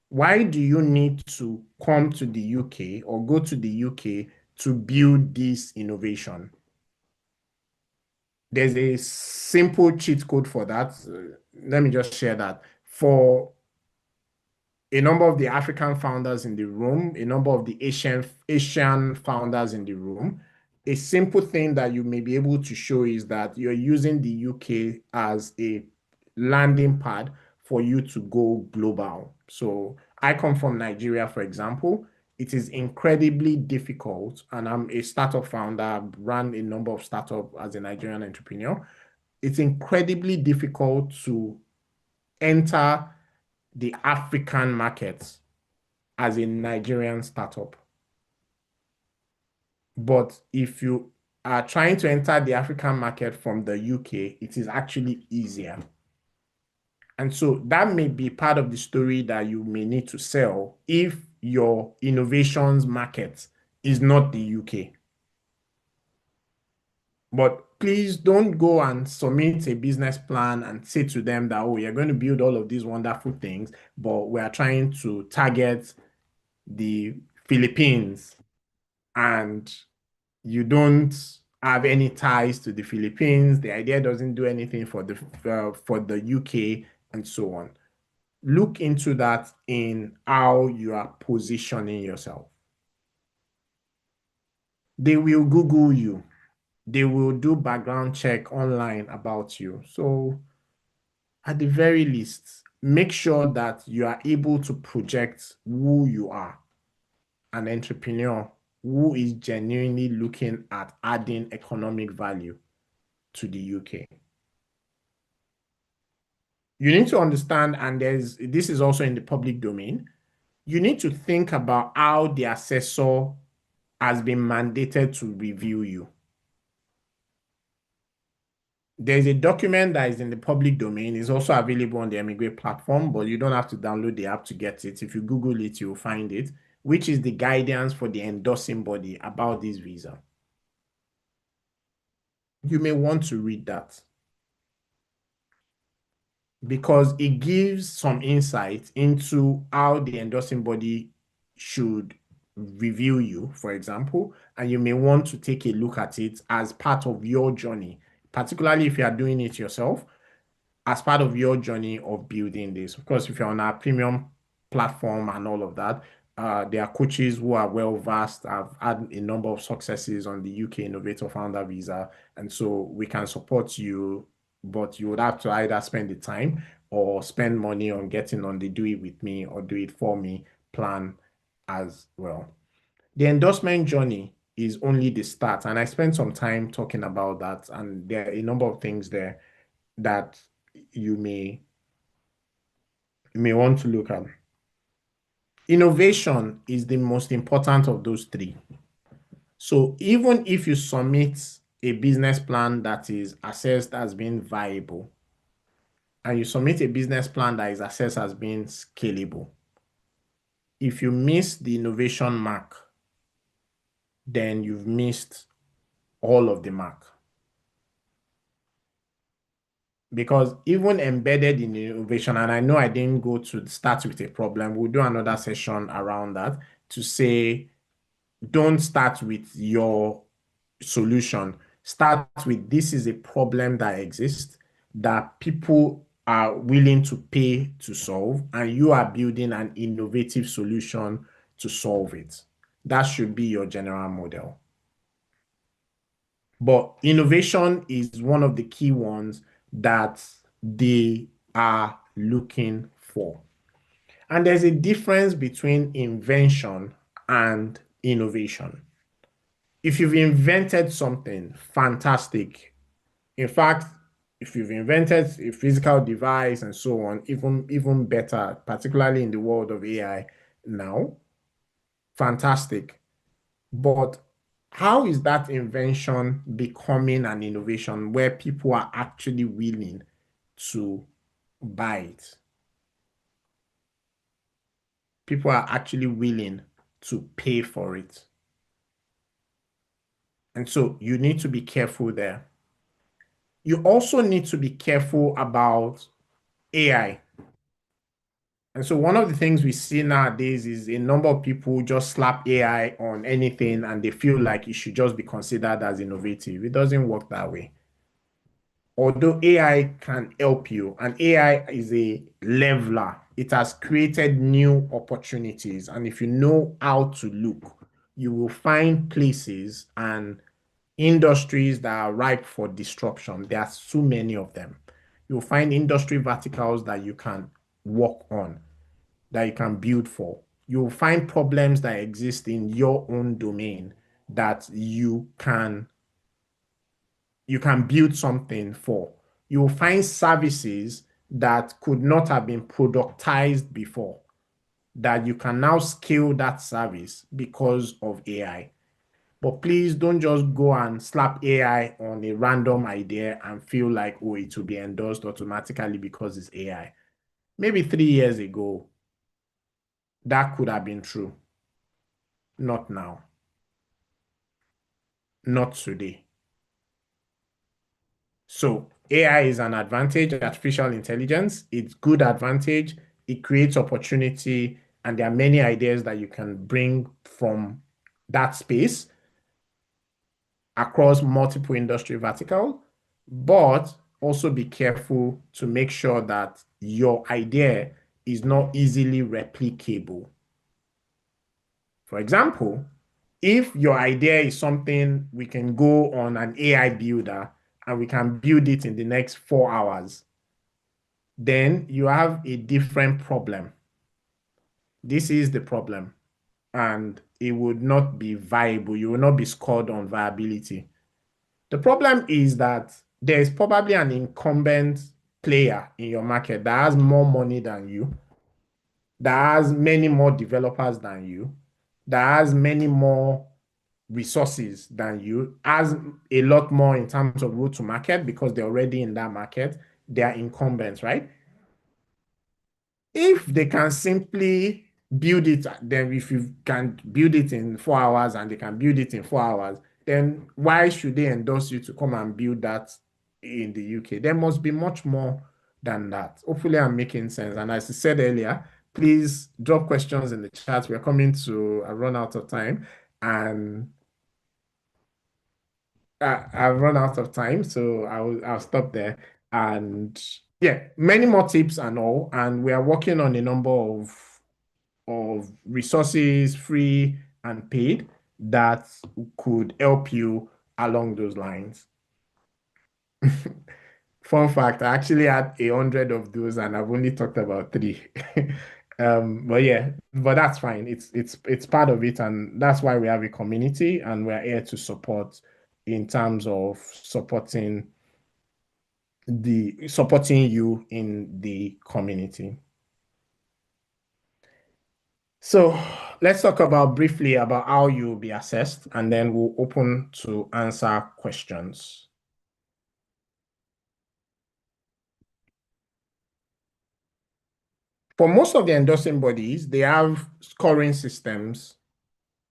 why do you need to come to the UK or go to the UK to build this innovation? There's a simple cheat code for that. Let me just share that. For a number of the African founders in the room, a number of the Asian founders in the room, a simple thing that you may be able to show is that you're using the UK as a landing pad for you to go global. So I come from Nigeria, for example. It is incredibly difficult, and I'm a startup founder. I've run a number of startups as a Nigerian entrepreneur. It's incredibly difficult to enter the African markets as a Nigerian startup. But if you are trying to enter the African market from the UK, it is actually easier. And so that may be part of the story that you may need to sell if your innovations market is not the UK. But please don't go and submit a business plan and say to them that, oh, you're going to build all of these wonderful things, but we are trying to target the Philippines, and you don't have any ties to the Philippines. The idea doesn't do anything for the UK and so on. Look into that in how you are positioning yourself. They will Google you. They will do background check online about you. So at the very least, make sure that you are able to project who you are, an entrepreneur who is genuinely looking at adding economic value to the UK. You need to understand, and this is also in the public domain, you need to think about how the assessor has been mandated to review you. There's a document that is in the public domain. It's also available on the Emigrate platform, but you don't have to download the app to get it. If you Google it, you'll find it, which is the guidance for the endorsing body about this visa. You may want to read that because it gives some insight into how the endorsing body should review you, for example, and you may want to take a look at it as part of your journey, particularly if you are doing it yourself as part of your journey of building this. Of course, if you're on our premium platform and all of that, there are coaches who are well versed, have had a number of successes on the UK Innovator Founder Visa. And so we can support you, but you would have to either spend the time or spend money on getting on the do it with me or do it for me plan as well. The endorsement journey is only the start. And I spent some time talking about that. And there are a number of things there that you may want to look at. Innovation is the most important of those three. So even if you submit a business plan that is assessed as being viable, and you submit a business plan that is assessed as being scalable, if you miss the innovation mark, then you've missed all of the mark. Because even embedded in innovation, and I know I didn't go to start with a problem, we'll do another session around that to say, don't start with your solution. Start with this is a problem that exists that people are willing to pay to solve, and you are building an innovative solution to solve it. That should be your general model. But innovation is one of the key ones that they are looking for. And there's a difference between invention and innovation. If you've invented something fantastic, in fact, if you've invented a physical device and so on, even better, particularly in the world of AI now, fantastic. But how is that invention becoming an innovation where people are actually willing to buy it? People are actually willing to pay for it. And so you need to be careful there. You also need to be careful about AI. And so one of the things we see nowadays is a number of people just slap AI on anything and they feel like it should just be considered as innovative. It doesn't work that way. Although AI can help you, and AI is a leveler, it has created new opportunities. And if you know how to look, you will find places and industries that are ripe for disruption. There are so many of them. You'll find industry verticals that you can work on, that you can build for. You'll find problems that exist in your own domain that you can build something for. You'll find services that could not have been productized before, that you can now scale that service because of AI. But please don't just go and slap AI on a random idea and feel like, oh, it will be endorsed automatically because it's AI. Maybe 3 years ago, that could have been true. Not now. Not today. So AI is an advantage, artificial intelligence. It's good advantage. It creates opportunity, and there are many ideas that you can bring from that space across multiple industry vertical, but also be careful to make sure that your idea is not easily replicable. For example, if your idea is something we can go on an AI builder and we can build it in the next 4 hours, then you have a different problem. This is the problem, and it would not be viable. You will not be scored on viability. The problem is that there is probably an incumbent player in your market that has more money than you, that has many more developers than you, that has many more resources than you, has a lot more in terms of route to market because they're already in that market. They are incumbents, right? If they can simply build it, then if you can build it in 4 hours and they can build it in 4 hours, then why should they endorse you to come and build that in the UK? There must be much more than that. Hopefully, I'm making sense. And as I said earlier, please drop questions in the chat. We're coming to a run out of time, and I've run out of time, so I'll stop there. And yeah, many more tips and all. And we are working on a number of resources, free and paid, that could help you along those lines. Fun fact, I actually had 100 of those and I've only talked about three. But yeah, but that's fine. It's part of it, and that's why we have a community and we're here to support in terms of supporting you in the community. So let's talk about briefly about how you'll be assessed, and then we'll open to answer questions. For most of the endorsing bodies, they have scoring systems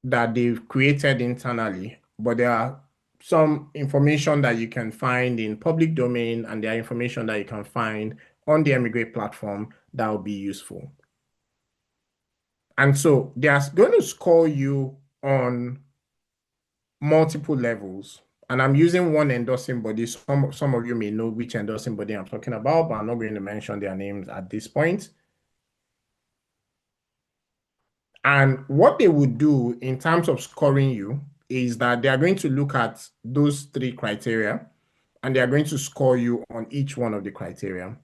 that they've created internally, but there are some information that you can find in public domain, and there are information that you can find on the Emigrate platform that will be useful. And so they are going to score you on multiple levels. And I'm using one endorsing body. Some of you may know which endorsing body I'm talking about, but I'm not going to mention their names at this point. And what they would do in terms of scoring you is that they are going to look at those three criteria and they are going to score you on each one of the criteria.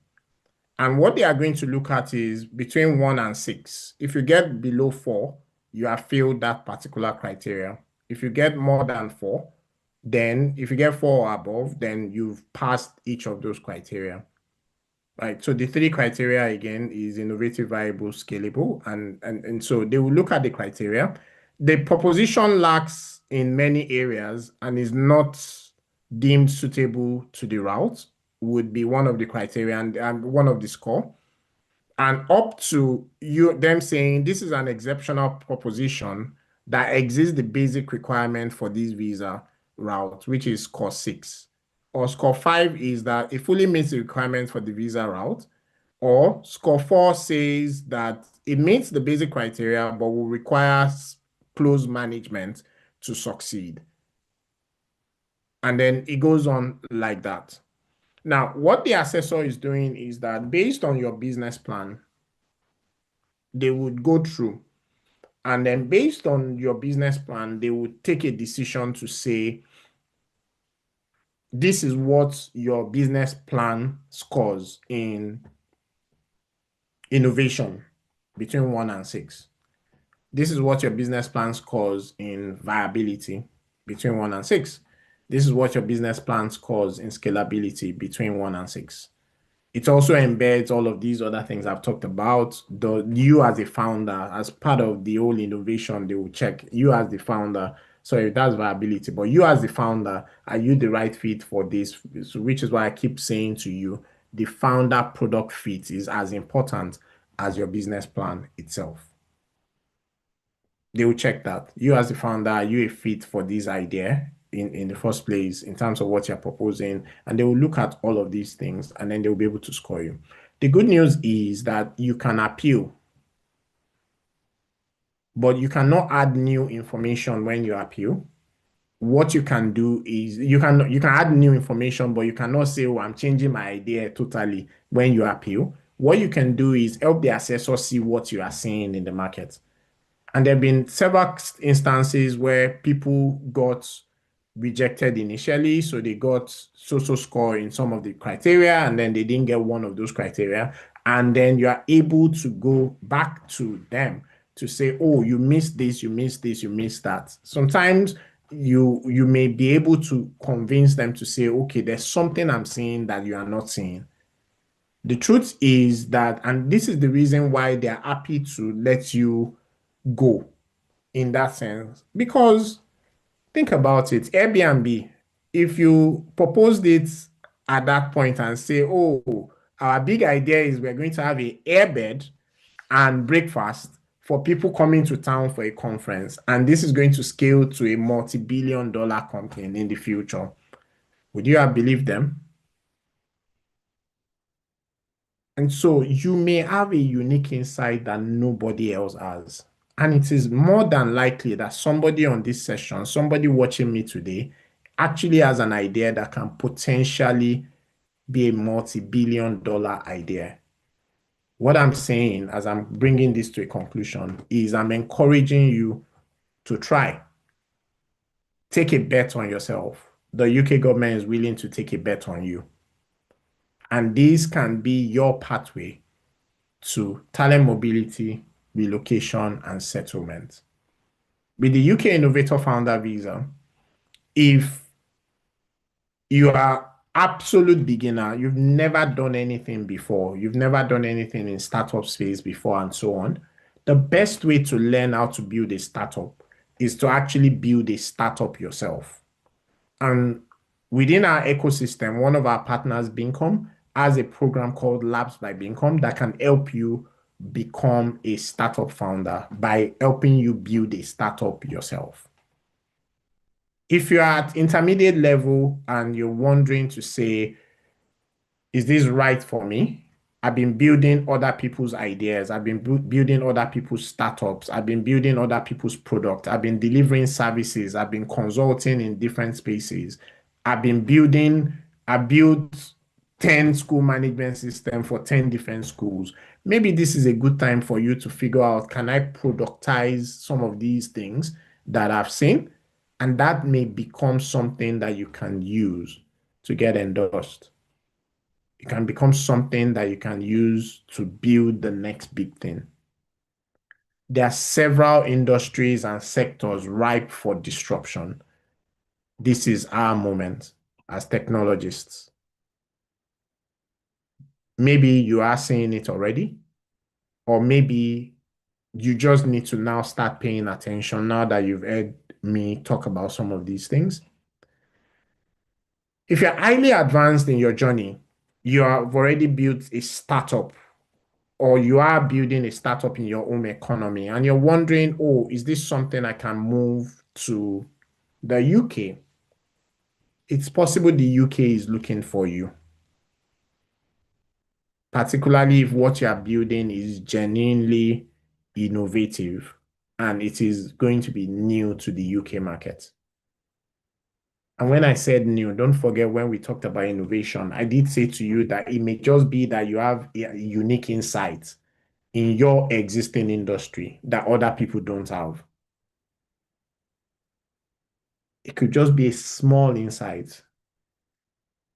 And what they are going to look at is between 1 and 6. If you get below 4, you have failed that particular criteria. If you get more than 4, then if you get 4 or above, then you've passed each of those criteria. Right. So the three criteria again is innovative, viable, scalable. And so they will look at the criteria. The proposition lacks in many areas and is not deemed suitable to the route would be one of the criteria and one of the score. And up to them saying this is an exceptional proposition that exceeds the basic requirement for this visa route, which is score 6. Or score 5 is that it fully meets the requirements for the visa route. Or score 4 says that it meets the basic criteria but will require close management to succeed. And then it goes on like that. Now, what the assessor is doing is that based on your business plan, they would go through, and then based on your business plan, they would take a decision to say, this is what your business plan scores in innovation between 1 and 6. This is what your business plan scores in viability between 1 and 6. This is what your business plan scores in scalability between 1 and 6. It also embeds all of these other things I've talked about. You as a founder, as part of the whole innovation, they will check you as the founder. So if that's viability, but you as the founder, are you the right fit for this? So which is why I keep saying to you, the founder product fit is as important as your business plan itself. They will check that. You as the founder, are you a fit for this idea in the first place in terms of what you're proposing? And they will look at all of these things and then they'll be able to score you. The good news is that you can appeal, but you cannot add new information when you appeal. What you can do is you can add new information, but you cannot say, oh, I'm changing my idea totally when you appeal. What you can do is help the assessor see what you are seeing in the market. And there have been several instances where people got rejected initially. So they got so-so score in some of the criteria, and then they didn't get one of those criteria. And then you are able to go back to them to say, oh, you missed this, you missed this, you missed that. Sometimes you may be able to convince them to say, okay, there's something I'm seeing that you are not seeing. The truth is that, and this is the reason why they're happy to let you go in that sense, because Think about it. Airbnb, if you proposed it at that point and say, oh, our big idea is we're going to have a airbed and breakfast for people coming to town for a conference, and this is going to scale to a multi-billion dollar company in the future, would you have believed them? And so you may have a unique insight that nobody else has. And it is more than likely that somebody on this session, somebody watching me today, actually has an idea that can potentially be a multi-billion dollar idea. What I'm saying as I'm bringing this to a conclusion is I'm encouraging you to try. Take a bet on yourself. The UK government is willing to take a bet on you. And this can be your pathway to talent mobility, relocation, and settlement. With the UK Innovator Founder Visa, if you are absolute beginner, you've never done anything before, you've never done anything in startup space before, and so on, the best way to learn how to build a startup is to actually build a startup yourself. And within our ecosystem, one of our partners, Bincom, has a program called Labs by Bincom that can help you become a startup founder by helping you build a startup yourself. If you're at intermediate level and you're wondering to say, is this right for me? I've been building other people's ideas. I've been building other people's startups. I've been building other people's products. I've been delivering services. I've been consulting in different spaces. I built 10 school management system for 10 different schools. Maybe this is a good time for you to figure out, can I productize some of these things that I've seen? And that may become something that you can use to get endorsed. It can become something that you can use to build the next big thing. There are several industries and sectors ripe for disruption. This is our moment as technologists. Maybe you are seeing it already, or maybe you just need to now start paying attention now that you've heard me talk about some of these things. If you're highly advanced in your journey, you have already built a startup or you are building a startup in your own economy and you're wondering, oh, is this something I can move to the UK? It's possible the UK is looking for you, particularly if what you are building is genuinely innovative and it is going to be new to the UK market. And when I said new, don't forget when we talked about innovation, I did say to you that it may just be that you have a unique insight in your existing industry that other people don't have. It could just be a small insight.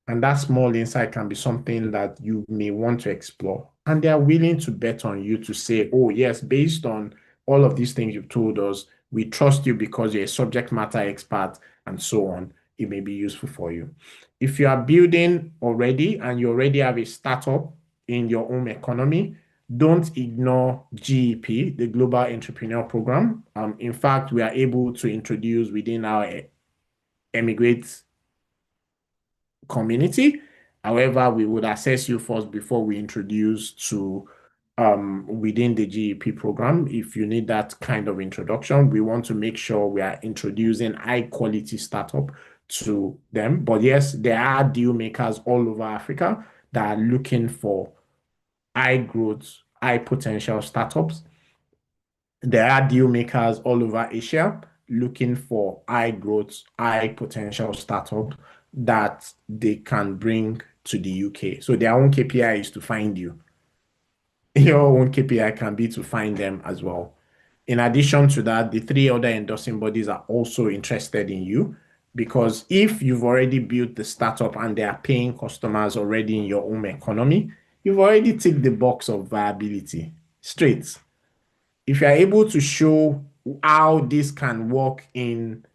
And that small insight can be something that you may want to explore. And they are willing to bet on you to say, oh, yes, based on all of these things you've told us, we trust you because you're a subject matter expert and so on. It may be useful for you. If you are building already and you already have a startup in your own economy, don't ignore GEP, the Global Entrepreneur Program. In fact, we are able to introduce within our Emigrate community. However, we would assess you first before we introduce to within the GEP program. If you need that kind of introduction, we want to make sure we are introducing high quality startup to them. But yes, there are deal makers all over Africa that are looking for high growth, high potential startups. There are deal makers all over Asia looking for high growth, high potential startups that they can bring to the UK. So their own KPI is to find you. Your own KPI can be to find them as well. In addition to that, the three other endorsing bodies are also interested in you because if you've already built the startup and they are paying customers already in your own economy, you've already ticked the box of viability straight. If you're able to show how this can work in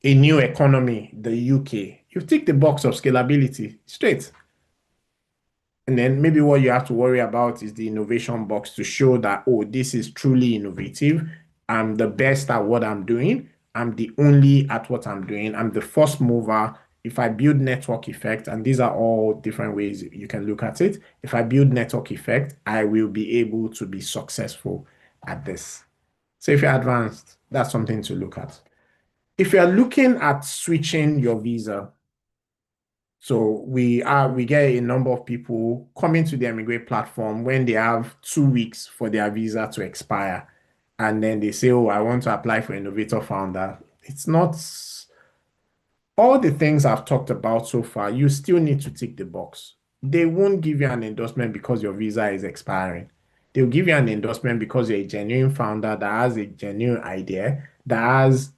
a new economy, the UK, you've ticked the box of scalability straight. And then maybe what you have to worry about is the innovation box to show that, oh, this is truly innovative. I'm the best at what I'm doing. I'm the only at what I'm doing. I'm the first mover. If I build network effect, and these are all different ways you can look at it. If I build network effect, I will be able to be successful at this. So if you're advanced, that's something to look at. If you're looking at switching your visa, so we get a number of people coming to the Emigrate platform when they have 2 weeks for their visa to expire. And then they say, oh, I want to apply for Innovator Founder. It's not all the things I've talked about so far, you still need to tick the box. They won't give you an endorsement because your visa is expiring. They'll give you an endorsement because you're a genuine founder that has a genuine idea, that has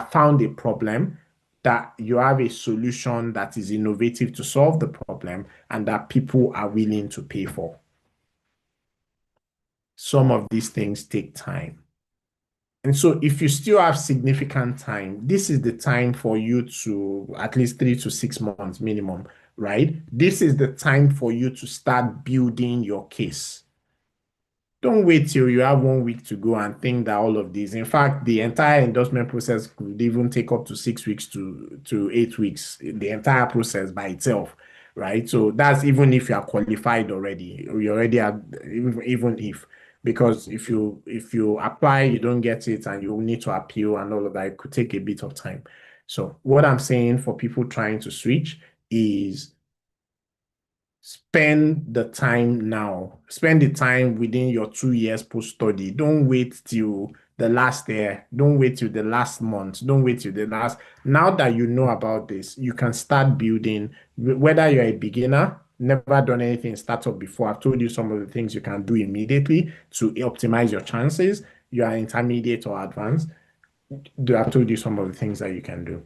found a problem, that you have a solution that is innovative to solve the problem, and that people are willing to pay for. Some of these things take time. And so if you still have significant time, this is the time for you to at least 3 to 6 months minimum, right? This is the time for you to start building your case. Don't wait till you have 1 week to go and think that all of these. In fact, the entire endorsement process could even take up to 6 weeks to 8 weeks, the entire process by itself, right? So that's even if you are qualified already. You already have, even if, because if you apply, you don't get it, and you need to appeal and all of that, it could take a bit of time. So what I'm saying for people trying to switch is spend the time now. Spend the time within your 2 years post-study. Don't wait till the last year. Don't wait till the last month. Don't wait till the last. Now that you know about this, you can start building. Whether you're a beginner, never done anything in startup before, I've told you some of the things you can do immediately to optimize your chances. You are intermediate or advanced. I've told you some of the things that you can do.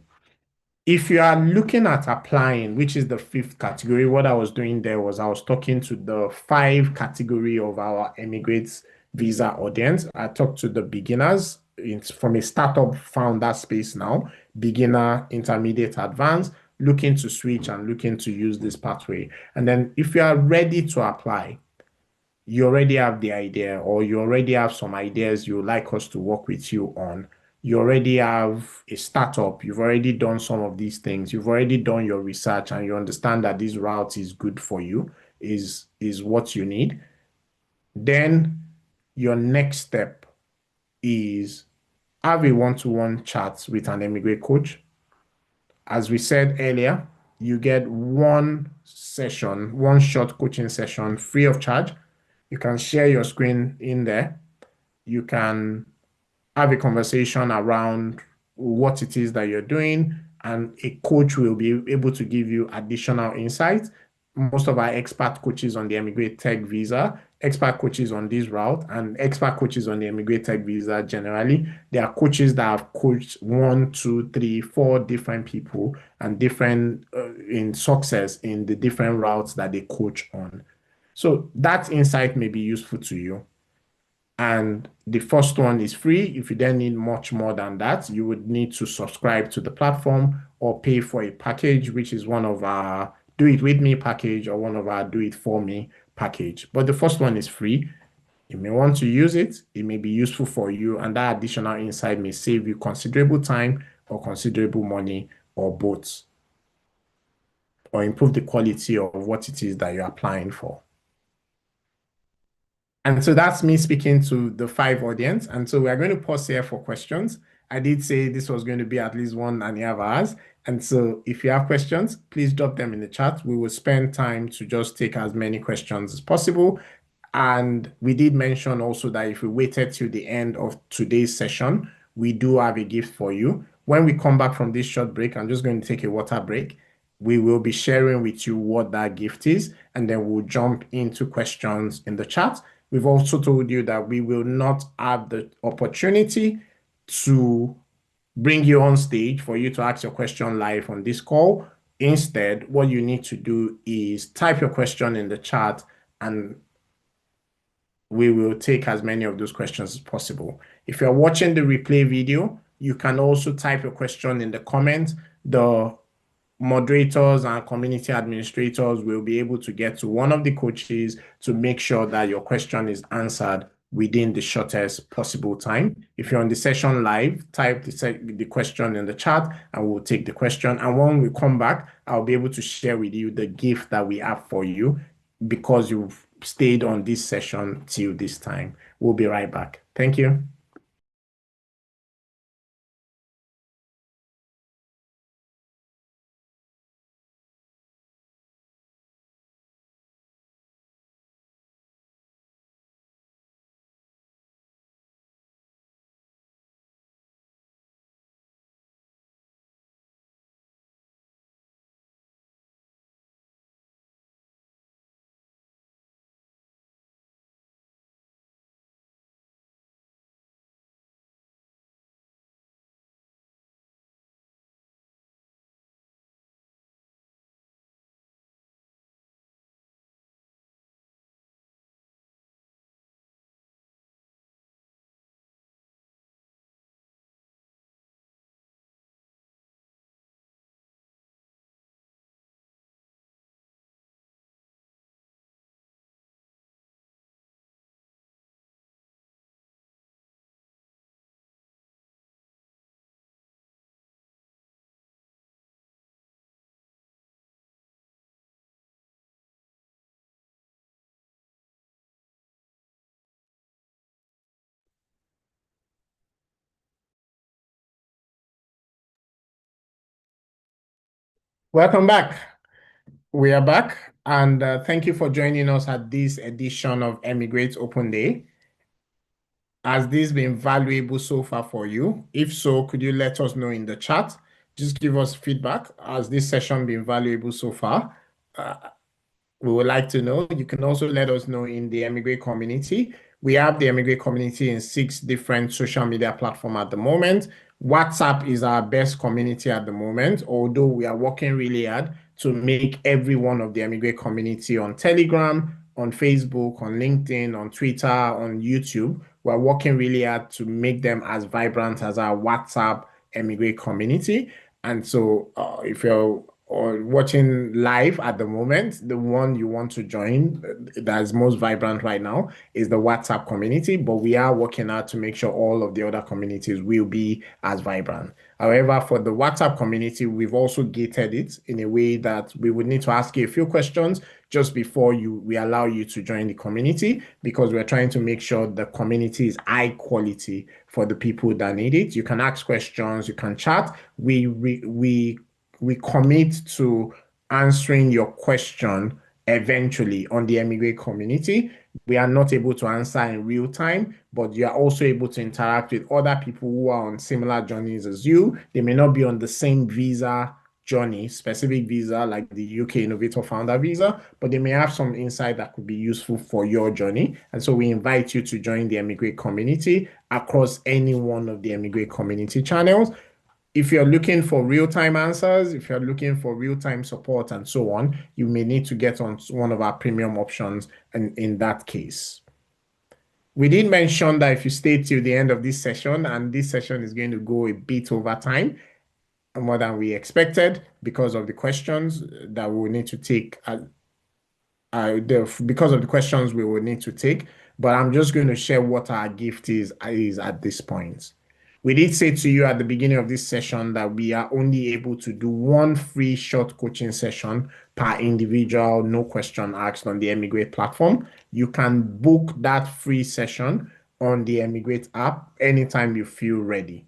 If you are looking at applying, which is the fifth category, what I was doing there was I was talking to the 5 category of our Emigrates visa audience. I talked to the beginners. It's from a startup founder space now, beginner, intermediate, advanced, looking to switch and looking to use this pathway. And then if you are ready to apply, you already have the idea, or you already have some ideas you would like us to work with you on. You already have a startup, you've already done some of these things, you've already done your research, and you understand that this route is good for you, is what you need. Then your next step is have a one-to-one chat with an Emigrate coach. As we said earlier, you get one session, one short coaching session free of charge. You can share your screen in there. You can have a conversation around what it is that you're doing, and a coach will be able to give you additional insights. Most of our expert coaches on the Emigrate Tech Visa, expert coaches on this route, and expert coaches on the Emigrate Tech Visa generally, they are coaches that have coached 1, 2, 3, 4 different people and different in success in the different routes that they coach on. So that insight may be useful to you. And the first one is free. If you then need much more than that, you would need to subscribe to the platform or pay for a package, which is one of our Do It With Me package or one of our Do It For Me package. But the first one is free. You may want to use it. It may be useful for you, and that additional insight may save you considerable time or considerable money or both, or improve the quality of what it is that you're applying for. And so that's me speaking to the 5 audience. And so we're going to pause here for questions. I did say this was going to be at least 1.5 hours. And so if you have questions, please drop them in the chat. We will spend time to just take as many questions as possible. And we did mention also that if we waited till the end of today's session, we do have a gift for you. When we come back from this short break, I'm just going to take a water break. We will be sharing with you what that gift is, and then we'll jump into questions in the chat. We've also told you that we will not have the opportunity to bring you on stage for you to ask your question live on this call. Instead, what you need to do is type your question in the chat, and we will take as many of those questions as possible. If you're watching the replay video, you can also type your question in the comments. The moderators and community administrators will be able to get to one of the coaches to make sure that your question is answered within the shortest possible time. If you're on the session live, type the question in the chat and we'll take the question. And when we come back, I'll be able to share with you the gift that we have for you because you've stayed on this session till this time. We'll be right back. Thank you. Welcome back. We are back, and thank you for joining us at this edition of Emigrate Open Day. Has this been valuable so far for you? If so, could you let us know in the chat? Just give us feedback. Has this session been valuable so far? Uh, we would like to know. You can also let us know in the Emigrate community. We have the Emigrate community in 6 different social media platforms at the moment. WhatsApp is our best community at the moment, although we are working really hard to make every one of the Emigrate community on Telegram, on Facebook, on LinkedIn, on Twitter, on YouTube. We're working really hard to make them as vibrant as our WhatsApp Emigrate community. And so if you're or watching live at the moment, the one you want to join that's most vibrant right now is the WhatsApp community, but we are working hard to make sure all of the other communities will be as vibrant. However, for the WhatsApp community, we've also gated it in a way that we would need to ask you a few questions just before we allow you to join the community because we're trying to make sure the community is high quality for the people that need it. You can ask questions, you can chat. We commit to answering your question eventually on the Emigrate community. We are not able to answer in real time, but you are also able to interact with other people who are on similar journeys as you. They may not be on the same visa journey, specific visa like the UK Innovator Founder Visa, but they may have some insight that could be useful for your journey. And so we invite you to join the Emigrate community across any one of the Emigrate community channels. If you're looking for real-time answers, if you're looking for real-time support and so on, you may need to get on one of our premium options in that case. We did mention that if you stay till the end of this session, and this session is going to go a bit over time, more than we expected because of the questions that we will need to take, because of the questions we will need to take, but I'm just going to share what our gift is at this point. We did say to you at the beginning of this session that we are only able to do one free short coaching session per individual, no question asked on the Emigrate platform. You can book that free session on the Emigrate app anytime you feel ready.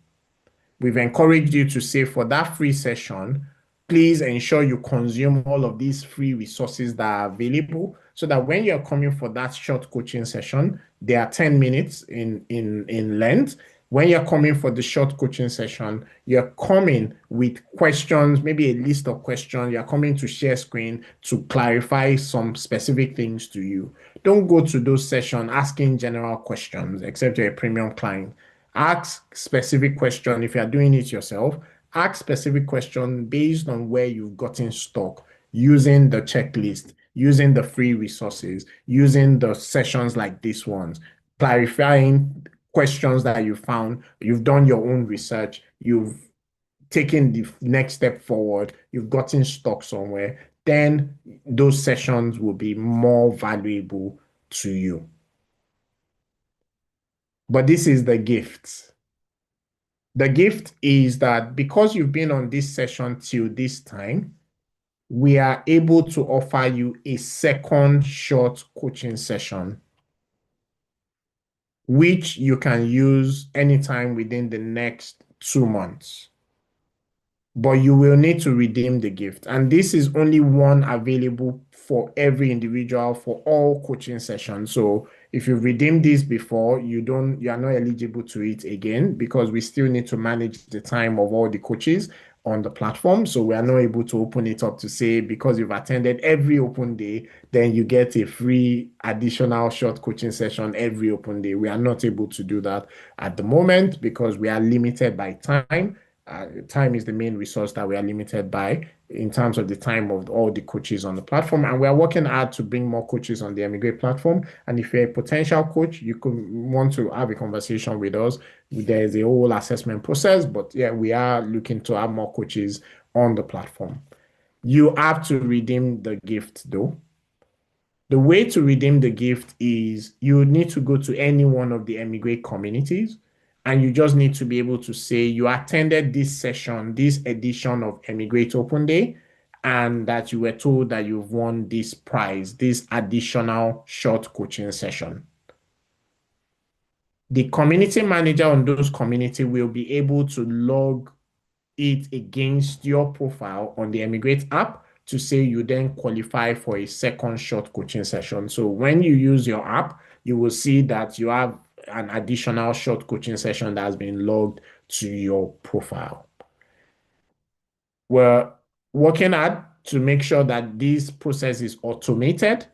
We've encouraged you to say for that free session, please ensure you consume all of these free resources that are available so that when you're coming for that short coaching session, they are 10 minutes in length. When you're coming for the short coaching session, you're coming with questions, maybe a list of questions. You're coming to share screen to clarify some specific things to you. Don't go to those sessions asking general questions, except you're a premium client. Ask specific question if you're doing it yourself. Ask specific question based on where you've gotten stuck using the checklist, using the free resources, using the sessions like this ones, clarifying questions that you found. You've done your own research. You've taken the next step forward. You've gotten stuck somewhere. Then those sessions will be more valuable to you. But this is the gift. The gift is that because you've been on this session till this time, we are able to offer you a second short coaching session, which you can use anytime within the next 2 months. But you will need to redeem the gift. And this is only one available for every individual for all coaching sessions. So if you've redeemed this before, you are not eligible to it again because we still need to manage the time of all the coaches on the platform. So we are not able to open it up to say because you've attended every open day, then you get a free additional short coaching session every open day. We are not able to do that at the moment because we are limited by time. Time is the main resource that we are limited by in terms of the time of all the coaches on the platform. And we are working hard to bring more coaches on the Emigrate platform. And if you're a potential coach, you could want to have a conversation with us. There is a whole assessment process, but yeah, we are looking to have more coaches on the platform. You have to redeem the gift though. The way to redeem the gift is you need to go to any one of the Emigrate communities and you just need to be able to say you attended this session, this edition of Emigrate Open Day, and that you were told that you've won this prize, this additional short coaching session. The community manager on those community will be able to log it against your profile on the Emigrate app to say you then qualify for a second short coaching session. So when you use your app, you will see that you have an additional short coaching session that has been logged to your profile. We're working hard to make sure that this process is automated.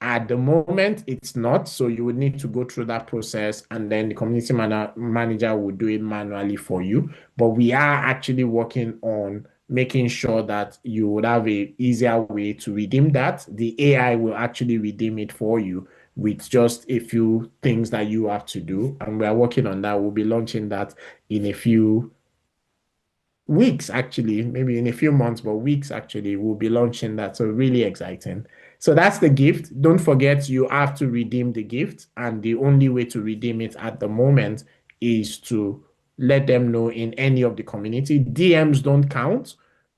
At the moment, it's not. So you would need to go through that process and then the community manager will do it manually for you. But we are actually working on making sure that you would have a easier way to redeem that. The AI will actually redeem it for you with just a few things that you have to do. And we are working on that. We'll be launching that in a few weeks, actually, maybe in a few months, but weeks actually, we'll be launching that. So really exciting. So that's the gift. Don't forget, you have to redeem the gift. And the only way to redeem it at the moment is to let them know in any of the community. DMs don't count.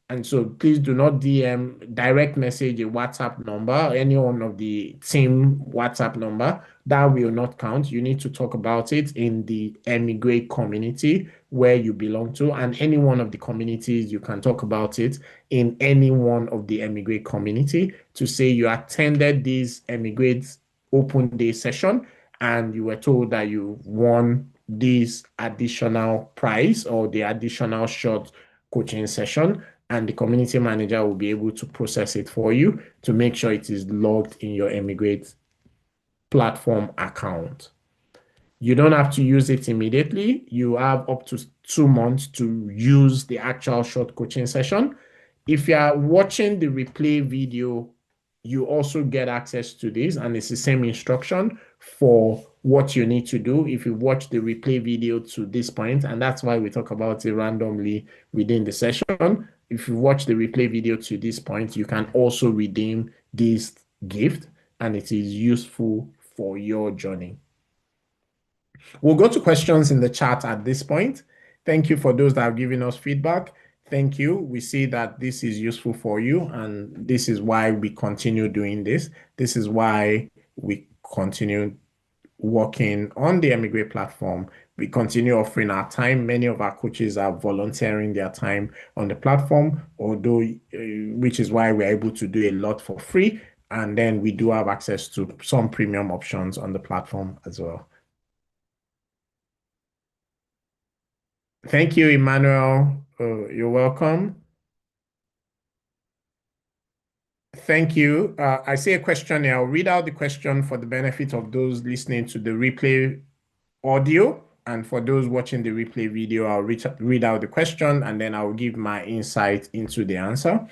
And so please do not DM, direct message a WhatsApp number, any one of the team WhatsApp number. That will not count. You need to talk about it in the Emigrate community where you belong to. And any one of the communities, you can talk about it in any one of the Emigrate community to say you attended this Emigrate open day session and you were told that you won this additional prize or the additional short coaching session, and the community manager will be able to process it for you to make sure it is logged in your Emigrate platform account. You don't have to use it immediately. You have up to 2 months to use the actual short coaching session. If you are watching the replay video, you also get access to this, and it's the same instruction for what you need to do if you watch the replay video to this point, and that's why we talk about it randomly within the session. If you watch the replay video to this point, you can also redeem this gift, and it is useful for your journey. We'll go to questions in the chat at this point. Thank you for those that have given us feedback. Thank you. We see that this is useful for you, and this is why we continue doing this. This is why we continue working on the Emigrate platform. We continue offering our time. Many of our coaches are volunteering their time on the platform, although which is why we're able to do a lot for free. And then we do have access to some premium options on the platform as well. Thank you, Emmanuel. You're welcome. Thank you. I see a question here. I'll read out the question for the benefit of those listening to the replay audio. And for those watching the replay video, I'll read out the question and then I'll give my insight into the answer.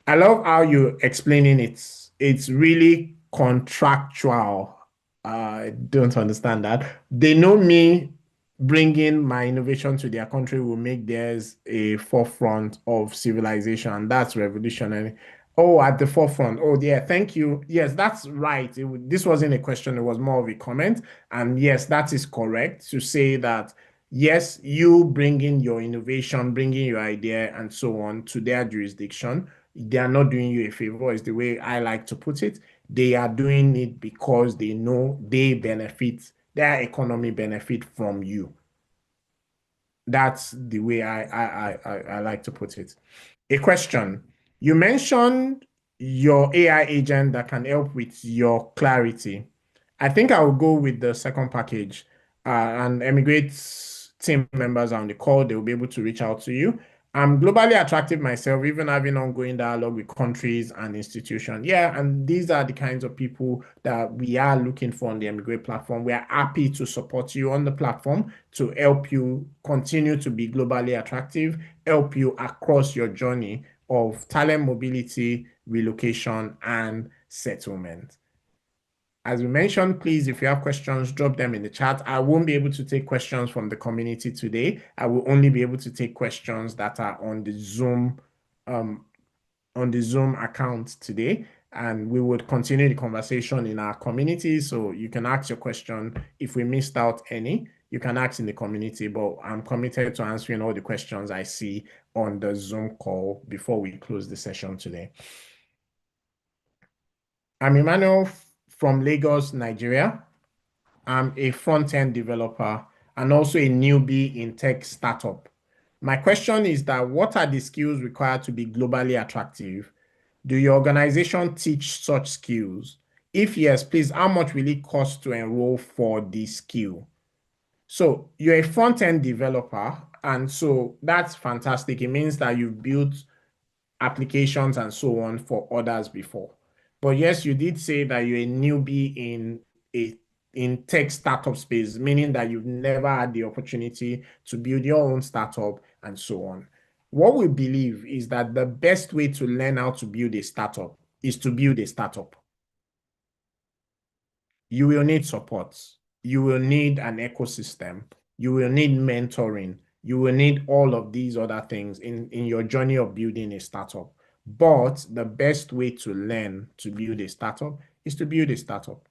I love how you're explaining it. It's really contractual. I don't understand that. They know me bringing my innovation to their country will make theirs a forefront of civilization. That's revolutionary. Oh, at the forefront. Oh, yeah. Thank you. Yes, that's right. This wasn't a question. It was more of a comment. And yes, that is correct to say that, yes, you bringing your innovation, bringing your idea and so on to their jurisdiction, they are not doing you a favor, is the way I like to put it. They are doing it because they know they benefit, their economy benefit from you. That's the way I like to put it. A question. You mentioned your AI agent that can help with your clarity. I think I will go with the second package. And Emigrate team members are on the call. They will be able to reach out to you. I'm globally attractive myself, even having ongoing dialogue with countries and institutions. Yeah, and these are the kinds of people that we are looking for on the Emigrate platform. We are happy to support you on the platform to help you continue to be globally attractive, help you across your journey of talent mobility, relocation, and settlement. As we mentioned, please, if you have questions, drop them in the chat. I won't be able to take questions from the community today. I will only be able to take questions that are um, on the Zoom account today. And we would continue the conversation in our community. So you can ask your question. If we missed out any, you can ask in the community, but I'm committed to answering all the questions I see on the Zoom call before we close the session today. I'm Emmanuel from Lagos, Nigeria. I'm a front-end developer and also a newbie in tech startup. My question is that what are the skills required to be globally attractive? Do your organization teach such skills? If yes, please, how much will it cost to enroll for this skill? So you're a front-end developer, and so that's fantastic. It means that you've built applications and so on for others before. But yes, you did say that you're a newbie a in tech startup space, meaning that you've never had the opportunity to build your own startup and so on. What we believe is that the best way to learn how to build a startup is to build a startup. You will need support. You will need an ecosystem. You will need mentoring. You will need all of these other things in your journey of building a startup. But the best way to learn to build a startup is to build a startup.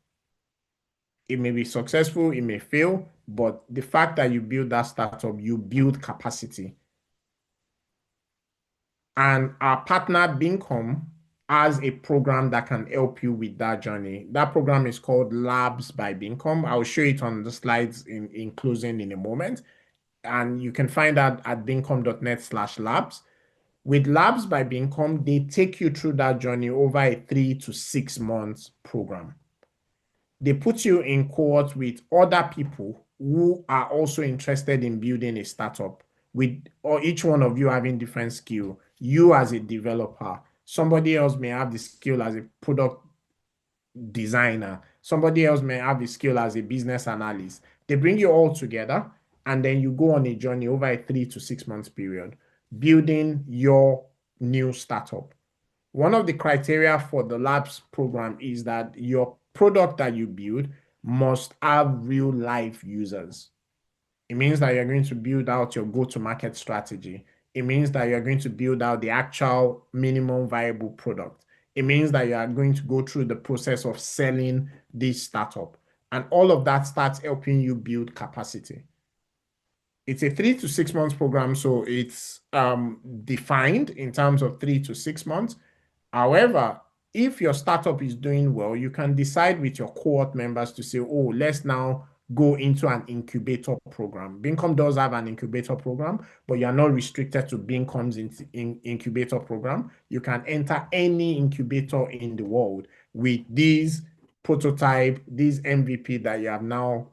It may be successful, it may fail, but the fact that you build that startup, you build capacity. And our partner, Bincom, has a program that can help you with that journey. That program is called Labs by Bincom. I'll show it on the slides in closing in a moment. And you can find that at bincom.net/labs. With Labs by Bincom, they take you through that journey over a 3 to 6 months program. They put you in cohort with other people who are also interested in building a startup, with or each one of you having different skill. You as a developer, somebody else may have the skill as a product designer, somebody else may have the skill as a business analyst. They bring you all together and then you go on a journey over a 3 to 6 months period, building your new startup. One of the criteria for the labs program is that your product that you build must have real life users. It means that you're going to build out your go-to-market strategy. It means that you're going to build out the actual minimum viable product. It means that you are going to go through the process of selling this startup. And all of that starts helping you build capacity. It's a 3 to 6 months program, so it's defined in terms of 3 to 6 months. However, if your startup is doing well, you can decide with your cohort members to say, oh, let's now go into an incubator program. Bincom does have an incubator program, but you're not restricted to Bincom's incubator program. You can enter any incubator in the world with these prototype, these MVP that you have now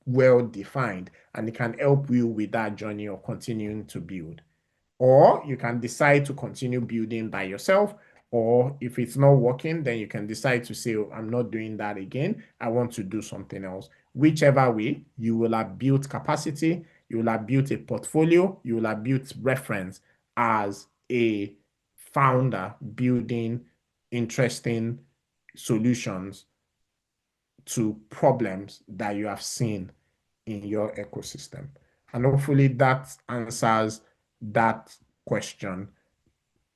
well defined, and it can help you with that journey of continuing to build. Or you can decide to continue building by yourself. Or if it's not working, then you can decide to say, oh, I'm not doing that again. I want to do something else. Whichever way, you will have built capacity, you will have built a portfolio, you will have built reference as a founder building interesting solutions to problems that you have seen in your ecosystem. And hopefully that answers that question.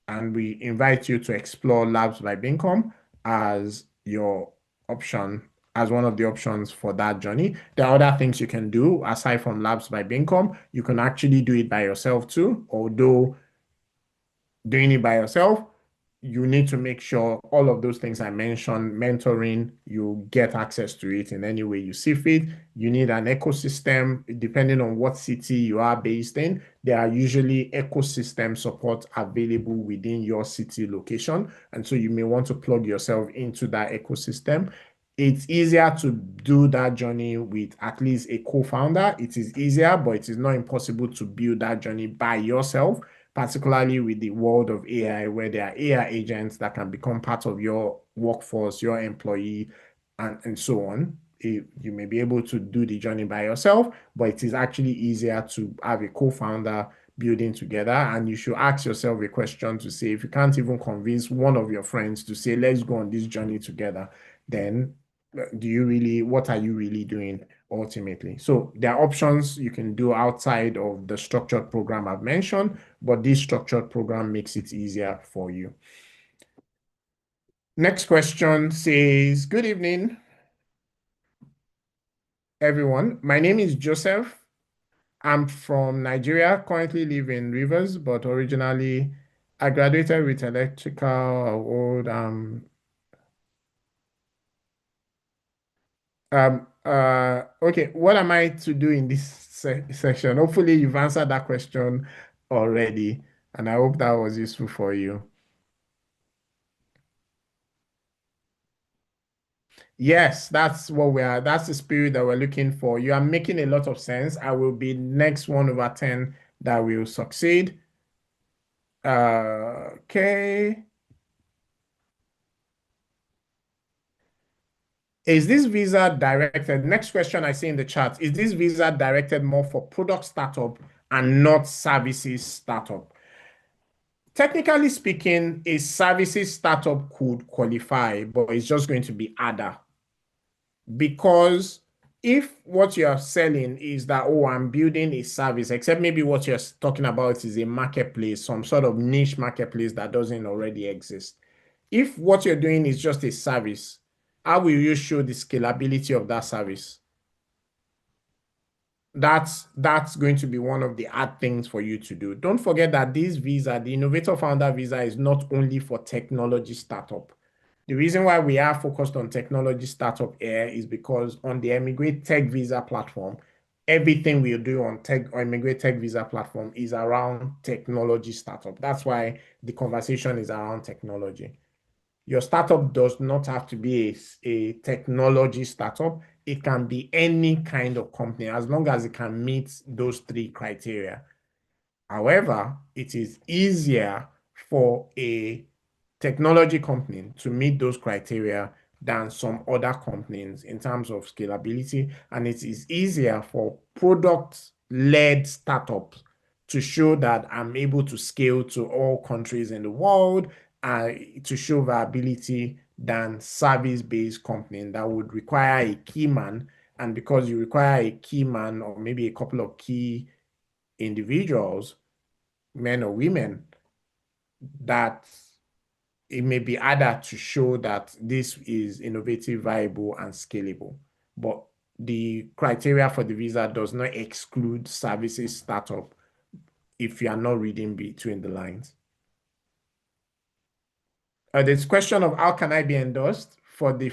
And we invite you to explore Labs by Bincom as your option, as one of the options for that journey. There are other things you can do aside from Labs by Bincom. You can actually do it by yourself too, although doing it by yourself, you need to make sure all of those things I mentioned, mentoring, you get access to it in any way you see fit. You need an ecosystem, depending on what city you are based in. There are usually ecosystem support available within your city location. And so you may want to plug yourself into that ecosystem. It's easier to do that journey with at least a co-founder. It is easier, but it is not impossible to build that journey by yourself, particularly with the world of AI, where there are AI agents that can become part of your workforce, your employee, and so on. You may be able to do the journey by yourself, but it is actually easier to have a co-founder building together. And you should ask yourself a question to say, if you can't even convince one of your friends to say, let's go on this journey together, then what are you really doing ultimately? So there are options you can do outside of the structured program I've mentioned, but this structured program makes it easier for you. Next question says, good evening, everyone. My name is Joseph. I'm from Nigeria, currently live in Rivers, but originally I graduated with electrical award. Okay, what am I to do in this section? Hopefully you've answered that question already, and I hope that was useful for you. Yes, that's that's the spirit that we're looking for. You are making a lot of sense. I will be next 1/10 that will succeed. Okay. Is this visa directed? Next question I see in the chat. Is this visa directed more for product startup and not services startup? Technically speaking, a services startup could qualify, but it's just going to be other. Because if what you're selling is that, oh, I'm building a service, except maybe what you're talking about is a marketplace, some sort of niche marketplace that doesn't already exist. If what you're doing is just a service, how will you show the scalability of that service? That's going to be one of the hard things for you to do. Don't forget that this visa, the Innovator Founder Visa, is not only for technology startup. The reason why we are focused on technology startup here is because on the Emigrate Tech Visa platform, everything we do on Emigrate Tech Visa platform is around technology startup. That's why the conversation is around technology. Your startup does not have to be a technology startup. It can be any kind of company as long as it can meet those three criteria. However, it is easier for a technology company to meet those criteria than some other companies in terms of scalability. And it is easier for product-led startups to show that I'm able to scale to all countries in the world, to show viability than service-based company that would require a key man. And because you require a key man or maybe a couple of key individuals, men or women, that it may be harder to show that this is innovative, viable, and scalable. But the criteria for the visa does not exclude services startup if you are not reading between the lines. There's question of how can I be endorsed for the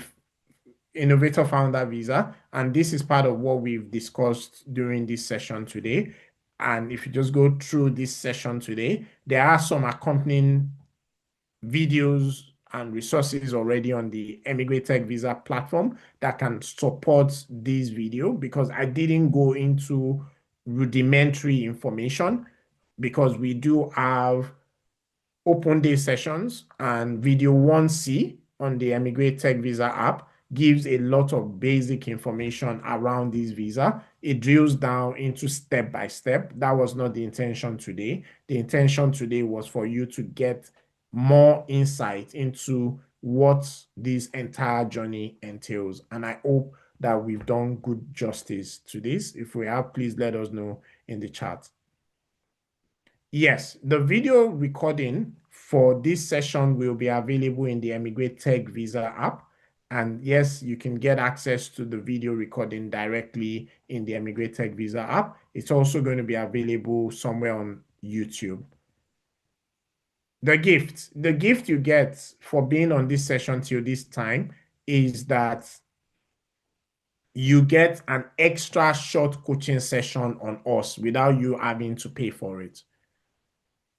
Innovator Founder Visa, and this is part of what we've discussed during this session today. And if you just go through this session today, there are some accompanying videos and resources already on the Emigrate Tech Visa platform that can support this video, because I didn't go into rudimentary information, because we do have open day sessions, and video 1C on the Emigrate Tech Visa app gives a lot of basic information around this visa. It drills down into step by step. That was not the intention today. The intention today was for you to get more insight into what this entire journey entails. And I hope that we've done good justice to this. If we have, please let us know in the chat. Yes, the video recording for this session will be available in the Emigrate Tech Visa app. And yes, you can get access to the video recording directly in the Emigrate Tech Visa app. It's also going to be available somewhere on YouTube. The gift you get for being on this session till this time is that you get an extra short coaching session on us without you having to pay for it.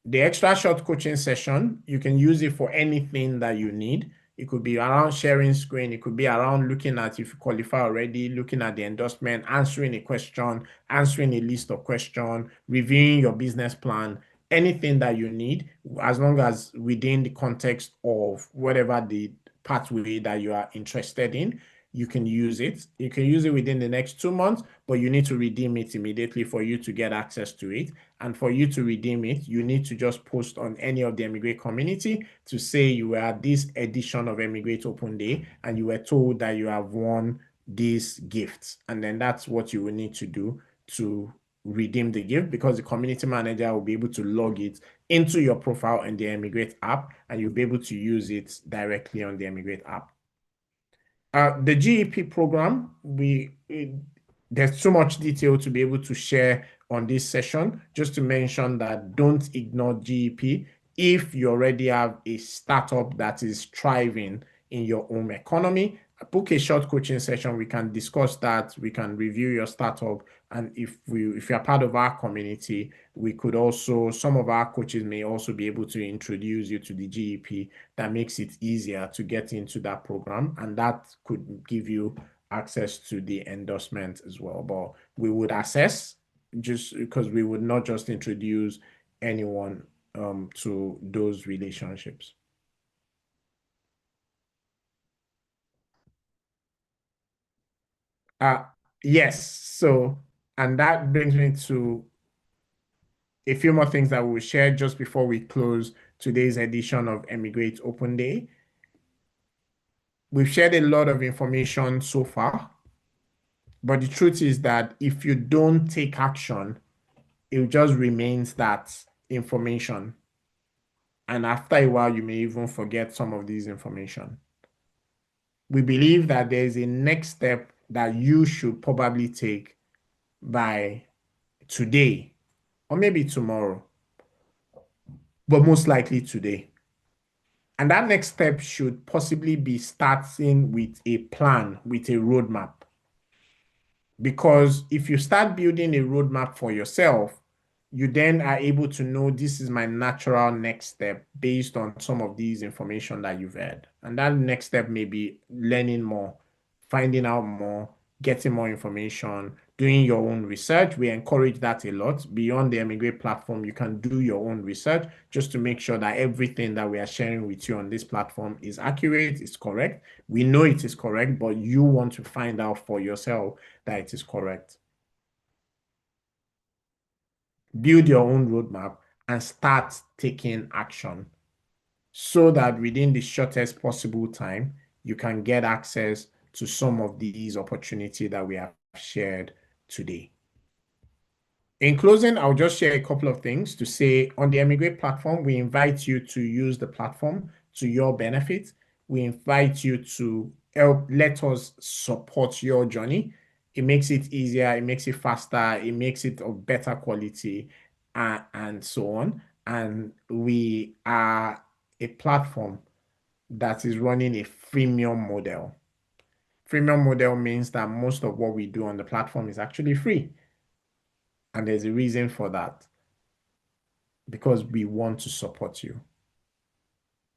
The extra short coaching session, you can use it for anything that you need. It could be around sharing screen. It could be around looking at if you qualify already, looking at the endorsement, answering a question, answering a list of questions, reviewing your business plan, anything that you need, as long as within the context of whatever the pathway that you are interested in, you can use it. You can use it within the next 2 months, but you need to redeem it immediately for you to get access to it. And for you to redeem it, you need to just post on any of the Emigrate community to say you were at this edition of Emigrate Open Day and you were told that you have won these gifts. And then that's what you will need to do to redeem the gift, because the community manager will be able to log it into your profile in the Emigrate app, and you'll be able to use it directly on the Emigrate app. The GEP program, there's so much detail to be able to share on this session. Just to mention that don't ignore GEP if you already have a startup that is thriving in your home economy. Book a short coaching session. We can discuss that. We can review your startup. And if you're part of our community, we could also, some of our coaches may also be able to introduce you to the GEP. That makes it easier to get into that program. And that could give you access to the endorsement as well. But we would assess, just because we would not just introduce anyone to those relationships. Yes. So, and that brings me to a few more things that we will share just before we close today's edition of Emigrate Open Day. We've shared a lot of information so far, but the truth is that if you don't take action, it just remains that information. And after a while, you may even forget some of these information. We believe that there's a next step that you should probably take by today, or maybe tomorrow, but most likely today. And that next step should possibly be starting with a plan, with a roadmap. Because if you start building a roadmap for yourself, you then are able to know this is my natural next step based on some of these information that you've heard. And that next step may be learning more, finding out more, getting more information, doing your own research. We encourage that a lot. Beyond the Emigrate platform, you can do your own research just to make sure that everything that we are sharing with you on this platform is accurate, is correct. We know it is correct, but you want to find out for yourself that it is correct. Build your own roadmap and start taking action so that within the shortest possible time, you can get access to some of these opportunities that we have shared today. In closing, I'll just share a couple of things to say. On the Emigrate platform, we invite you to use the platform to your benefit. We invite you to let us support your journey. It makes it easier, it makes it faster, it makes it of better quality, and so on. And we are a platform that is running a freemium model. Freemium model means that most of what we do on the platform is actually free. And there's a reason for that, because we want to support you.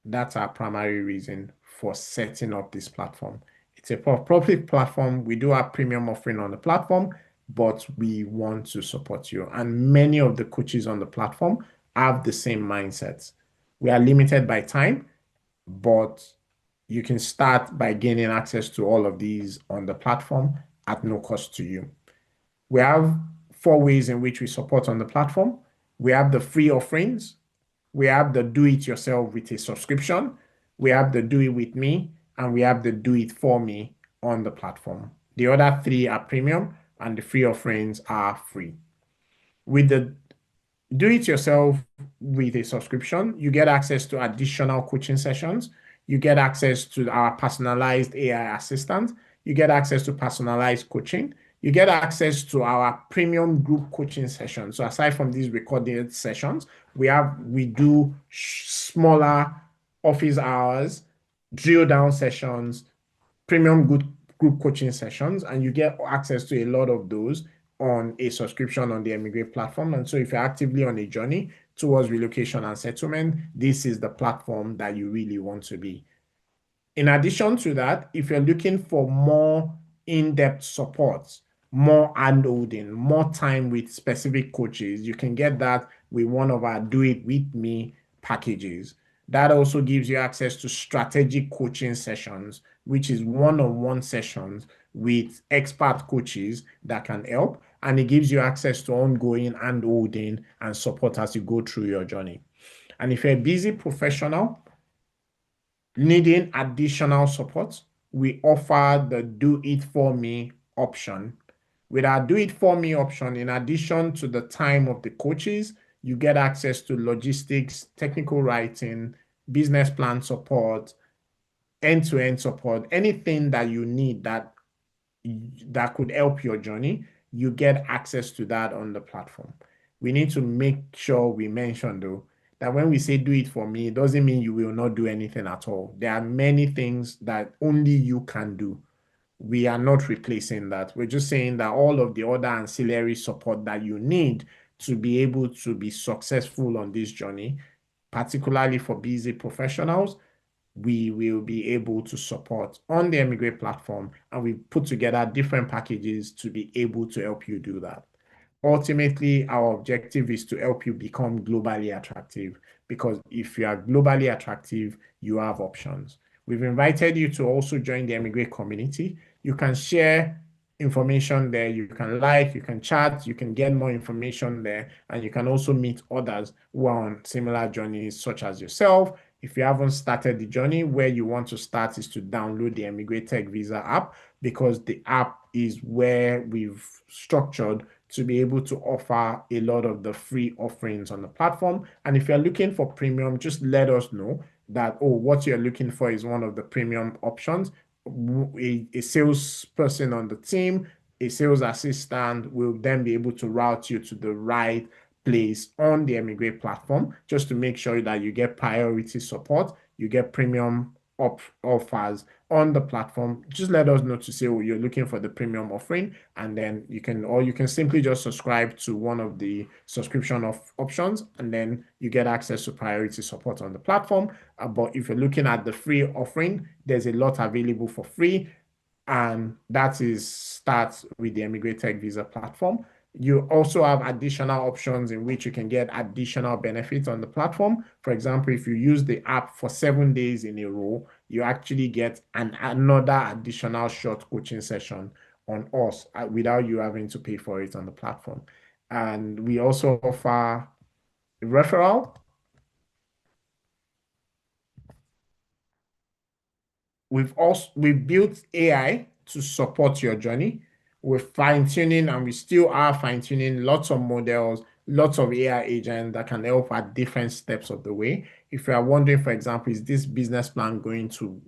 That's our primary reason for setting up this platform. It's a public platform. We do have premium offering on the platform, but we want to support you. And many of the coaches on the platform have the same mindsets. We are limited by time, but you can start by gaining access to all of these on the platform at no cost to you. We have 4 ways in which we support on the platform. We have the free offerings. We have the do it yourself with a subscription. We have the do it with me, and we have the do it for me on the platform. The other 3 are premium, and the free offerings are free. With the Do it yourself with a subscription. You get access to additional coaching sessions. You get access to our personalized AI assistant. You get access to personalized coaching. You get access to our premium group coaching sessions. So aside from these recorded sessions, we do smaller office hours, drill down sessions, premium good group coaching sessions, and you get access to a lot of those on a subscription on the Emigrate platform. And so if you're actively on a journey towards relocation and settlement, this is the platform that you really want to be. In addition to that, if you're looking for more in-depth support, more handholding, more time with specific coaches, you can get that with one of our Do It With Me packages. That also gives you access to strategic coaching sessions, which is one-on-one sessions with expert coaches that can help. And it gives you access to ongoing handholding and support as you go through your journey. And if you're a busy professional, needing additional support, we offer the Do It For Me option. With our Do It For Me option, in addition to the time of the coaches, you get access to logistics, technical writing, business plan support, end-to-end support, anything that you need that could help your journey, you get access to that on the platform. We need to make sure we mention, though, that when we say do it for me, it doesn't mean you will not do anything at all. There are many things that only you can do. We are not replacing that. We're just saying that all of the other ancillary support that you need to be able to be successful on this journey, particularly for busy professionals, we will be able to support on the Emigrate platform, and we put together different packages to be able to help you do that. Ultimately, our objective is to help you become globally attractive, because if you are globally attractive, you have options. We've invited you to also join the Emigrate community. You can share information there, you can like, you can chat, you can get more information there, and you can also meet others who are on similar journeys such as yourself. If you haven't started the journey, where you want to start is to download the Emigrate Tech Visa app, because the app is where we've structured to be able to offer a lot of the free offerings on the platform. And if you're looking for premium, just let us know that, oh, what you're looking for is one of the premium options. A salesperson on the team, a sales assistant will then be able to route you to the right place on the Emigrate platform, just to make sure that you get priority support, you get premium offers on the platform. Just let us know to say, oh, you're looking for the premium offering, and then you can simply just subscribe to one of the subscription options, and then you get access to priority support on the platform. But if you're looking at the free offering, there's a lot available for free, and that is starts with the Emigrate Tech Visa platform. You also have additional options in which you can get additional benefits on the platform. For example, if you use the app for 7 days in a row, you actually get another additional short coaching session on us without you having to pay for it on the platform. And we also offer referral. We've built AI to support your journey. We're fine-tuning, and we still are fine-tuning lots of models, lots of AI agents that can help at different steps of the way. If you are wondering, for example, is this business plan going to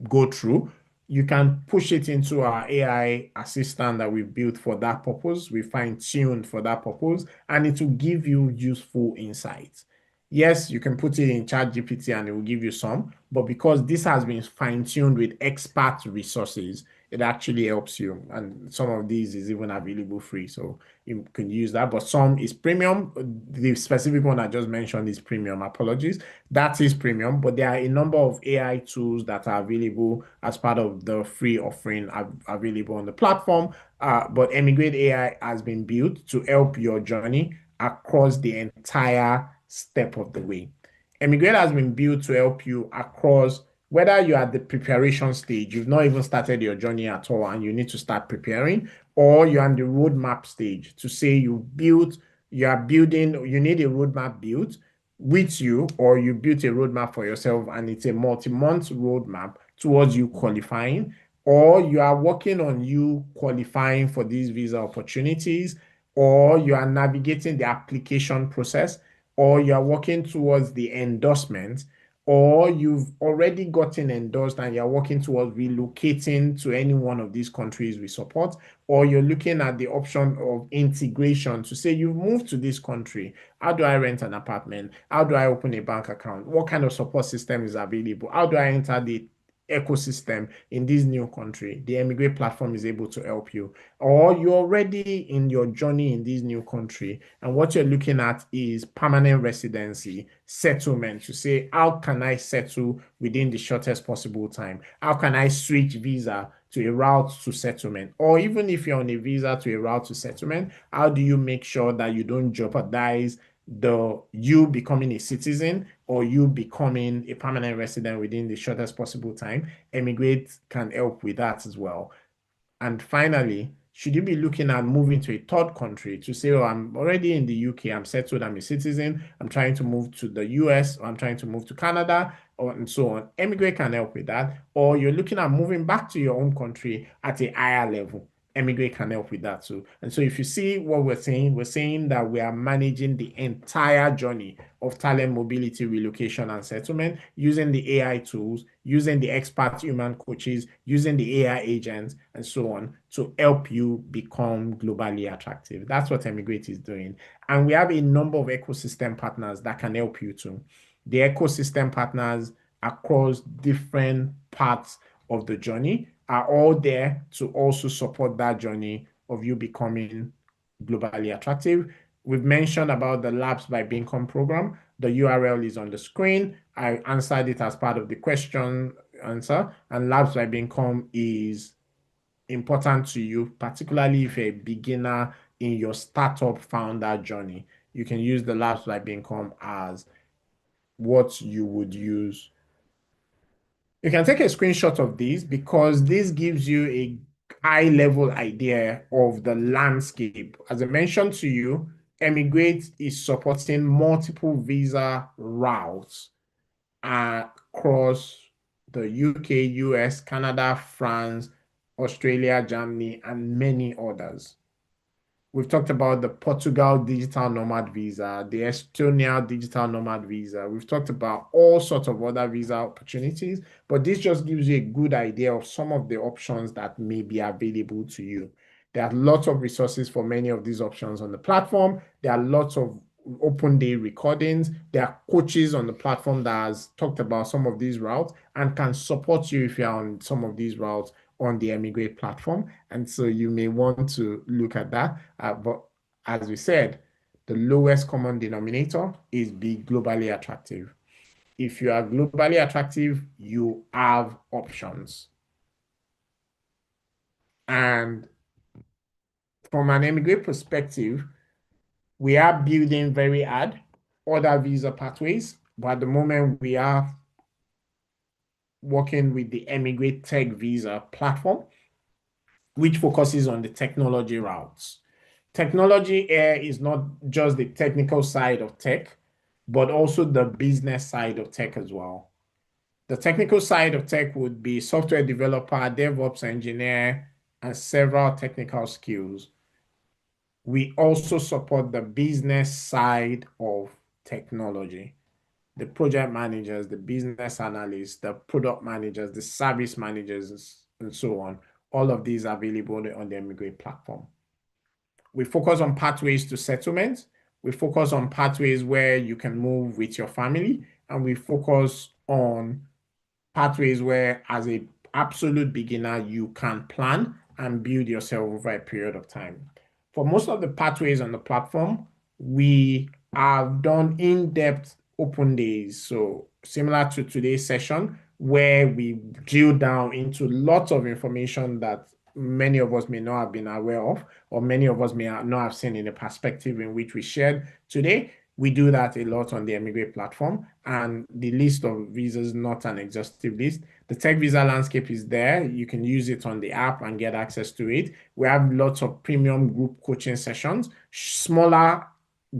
go through, you can push it into our AI assistant that we've built for that purpose. We fine-tuned for that purpose, and it will give you useful insights. Yes, you can put it in ChatGPT and it will give you some, but because this has been fine-tuned with expert resources, it actually helps you. And some of these is even available free, so you can use that. But some is premium. The specific one I just mentioned is premium. Apologies. That is premium, but there are a number of AI tools that are available as part of the free offering available on the platform. But Emigrate AI has been built to help your journey across the entire step of the way. Emigrate has been built to help you across, whether you're at the preparation stage, you've not even started your journey at all, and you need to start preparing, or you're on the roadmap stage to say you are building, you need a roadmap built with you, or you built a roadmap for yourself and it's a multi-month roadmap towards you qualifying, or you are working on you qualifying for these visa opportunities, or you are navigating the application process, or you are working towards the endorsement, or you've already gotten endorsed and you're working towards relocating to any one of these countries we support, or you're looking at the option of integration to say you've moved to this country. How do I rent an apartment? How do I open a bank account? What kind of support system is available? How do I enter the ecosystem in this new country? The Emigrate platform is able to help you. Or you're already in your journey in this new country, and what you're looking at is permanent residency, settlement, to say, how can I settle within the shortest possible time? How can I switch visa to a route to settlement? Or even if you're on a visa to a route to settlement, how do you make sure that you don't jeopardize you becoming a citizen or you becoming a permanent resident within the shortest possible time? Emigrate can help with that as well. And finally, should you be looking at moving to a third country to say, oh, I'm already in the UK, I'm settled, I'm a citizen, I'm trying to move to the US, or I'm trying to move to Canada, or and so on. Emigrate can help with that. Or you're looking at moving back to your home country at a higher level. Emigrate can help with that too. And so if you see what we're saying that we are managing the entire journey of talent mobility, relocation, and settlement using the AI tools, using the expert human coaches, using the AI agents, and so on to help you become globally attractive. That's what Emigrate is doing. And we have a number of ecosystem partners that can help you too. The ecosystem partners across different parts of the journey are all there to also support that journey of you becoming globally attractive. We've mentioned about the Labs by Bincom program. The URL is on the screen. I answered it as part of the question answer, and Labs by Bincom is important to you, particularly if you're a beginner in your startup founder journey. You can use the Labs by Bincom as what you would use. You can take a screenshot of this because this gives you a high-level idea of the landscape. As I mentioned to you, Emigrate is supporting multiple visa routes across the UK, US, Canada, France, Australia, Germany, and many others. We've talked about the Portugal digital nomad visa, the Estonia digital nomad visa. We've talked about all sorts of other visa opportunities, but this just gives you a good idea of some of the options that may be available to you. There are lots of resources for many of these options on the platform. There are lots of open day recordings. There are coaches on the platform that has talked about some of these routes and can support you if you're on some of these routes on the Emigrate platform. And so you may want to look at that. But as we said, the lowest common denominator is be globally attractive. If you are globally attractive, you have options. And from an Emigrate perspective, we are building very hard other visa pathways, but at the moment we are working with the Emigrate Tech Visa platform, which focuses on the technology routes. Technology here is not just the technical side of tech, but also the business side of tech as well. The technical side of tech would be software developer, DevOps engineer, and several technical skills. We also support the business side of technology, the project managers, the business analysts, the product managers, the service managers, and so on. All of these are available on the Emigrate platform. We focus on pathways to settlement. We focus on pathways where you can move with your family. And we focus on pathways where, as an absolute beginner, you can plan and build yourself over a period of time. For most of the pathways on the platform, we have done in-depth open days. So similar to today's session, where we drill down into lots of information that many of us may not have been aware of, or many of us may not have seen in the perspective in which we shared today. We do that a lot on the Emigrate platform, and the list of visas is not an exhaustive list. The tech visa landscape is there. You can use it on the app and get access to it. We have lots of premium group coaching sessions, smaller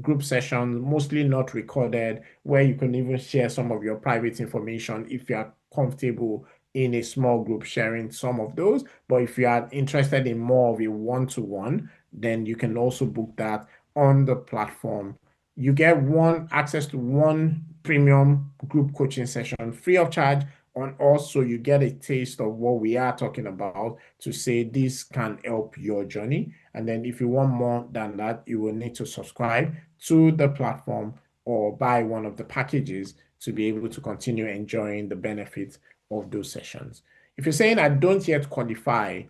group sessions, mostly not recorded, where you can even share some of your private information if you're comfortable in a small group sharing some of those. But if you are interested in more of a one-to-one, then you can also book that on the platform. You get one access to one premium group coaching session free of charge. And also you get a taste of what we are talking about to say this can help your journey. And then if you want more than that, you will need to subscribe to the platform or buy one of the packages to be able to continue enjoying the benefits of those sessions. If you're saying I don't yet qualify,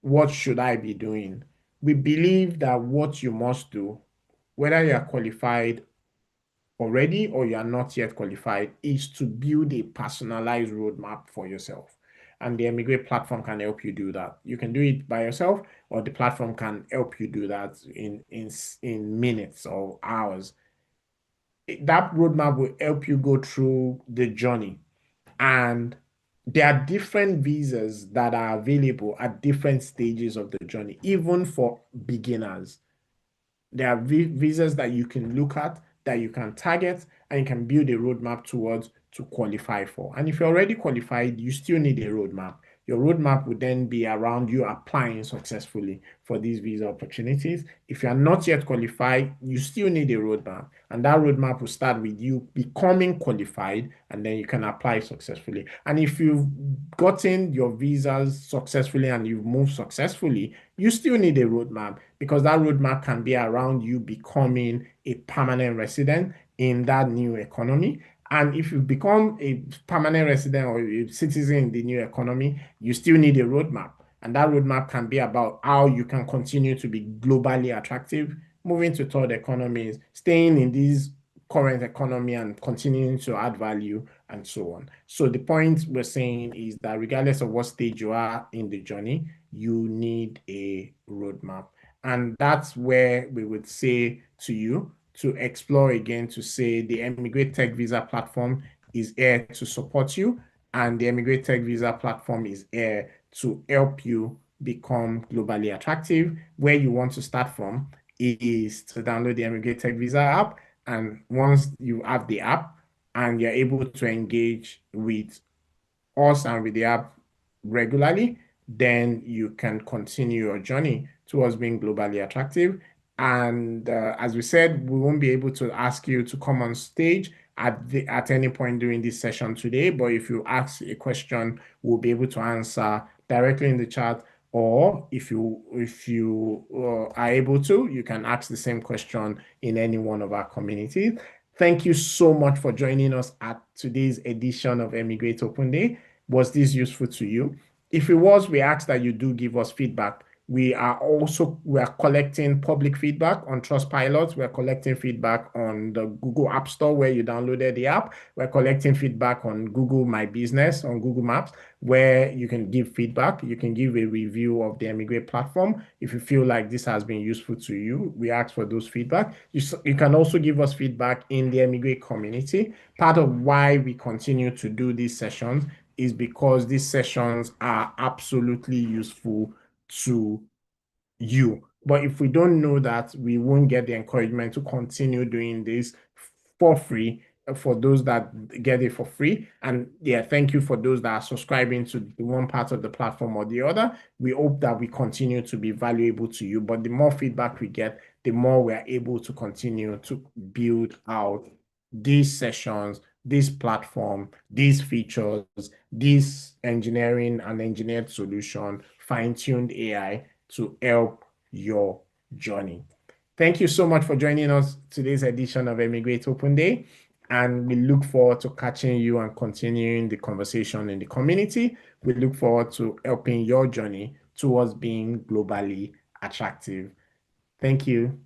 what should I be doing? We believe that what you must do, whether you are qualified already or you are not yet qualified, is to build a personalized roadmap for yourself. And the Emigrate platform can help you do that. You can do it by yourself, or the platform can help you do that in minutes or hours. That roadmap will help you go through the journey. And there are different visas that are available at different stages of the journey, even for beginners. There are visas that you can look at, that you can target, and you can build a roadmap towards to qualify for. And if you're already qualified, you still need a roadmap. Your roadmap would then be around you applying successfully for these visa opportunities. If you are not yet qualified, you still need a roadmap. And that roadmap will start with you becoming qualified, and then you can apply successfully. And if you've gotten your visas successfully and you've moved successfully, you still need a roadmap, because that roadmap can be around you becoming a permanent resident in that new economy. And if you become a permanent resident or a citizen in the new economy, you still need a roadmap. And that roadmap can be about how you can continue to be globally attractive, moving to third economies, staying in this current economy and continuing to add value, and so on. So the point we're saying is that regardless of what stage you are in the journey, you need a roadmap. And that's where we would say to you to explore again, to say the Emigrate Tech Visa platform is here to support you, and the Emigrate Tech Visa platform is here to help you become globally attractive. Where you want to start from is to download the Emigrate Tech Visa app. And once you have the app and you're able to engage with us and with the app regularly, then you can continue your journey towards being globally attractive. And as we said, we won't be able to ask you to come on stage at any point during this session today. But if you ask a question, we'll be able to answer directly in the chat. Or if you are able to, you can ask the same question in any one of our communities. Thank you so much for joining us at today's edition of Emigrate Open Day. Was this useful to you? If it was, we ask that you do give us feedback. We are collecting public feedback on Trustpilot. We're collecting feedback on the Google App Store where you downloaded the app. We're collecting feedback on Google My Business, on Google Maps, where you can give feedback. You can give a review of the Emigrate platform. If you feel like this has been useful to you, we ask for those feedback. You can also give us feedback in the Emigrate community. Part of why we continue to do these sessions is because these sessions are absolutely useful to you. But if we don't know that, we won't get the encouragement to continue doing this for free for those that get it for free. And yeah, thank you for those that are subscribing to the one part of the platform or the other. We hope that we continue to be valuable to you. But the more feedback we get, the more we're able to continue to build out these sessions, this platform, these features, this engineering and engineered solution, fine-tuned AI to help your journey. Thank you so much for joining us today's edition of Emigrate Open Day. And we look forward to catching you and continuing the conversation in the community. We look forward to helping your journey towards being globally attractive. Thank you.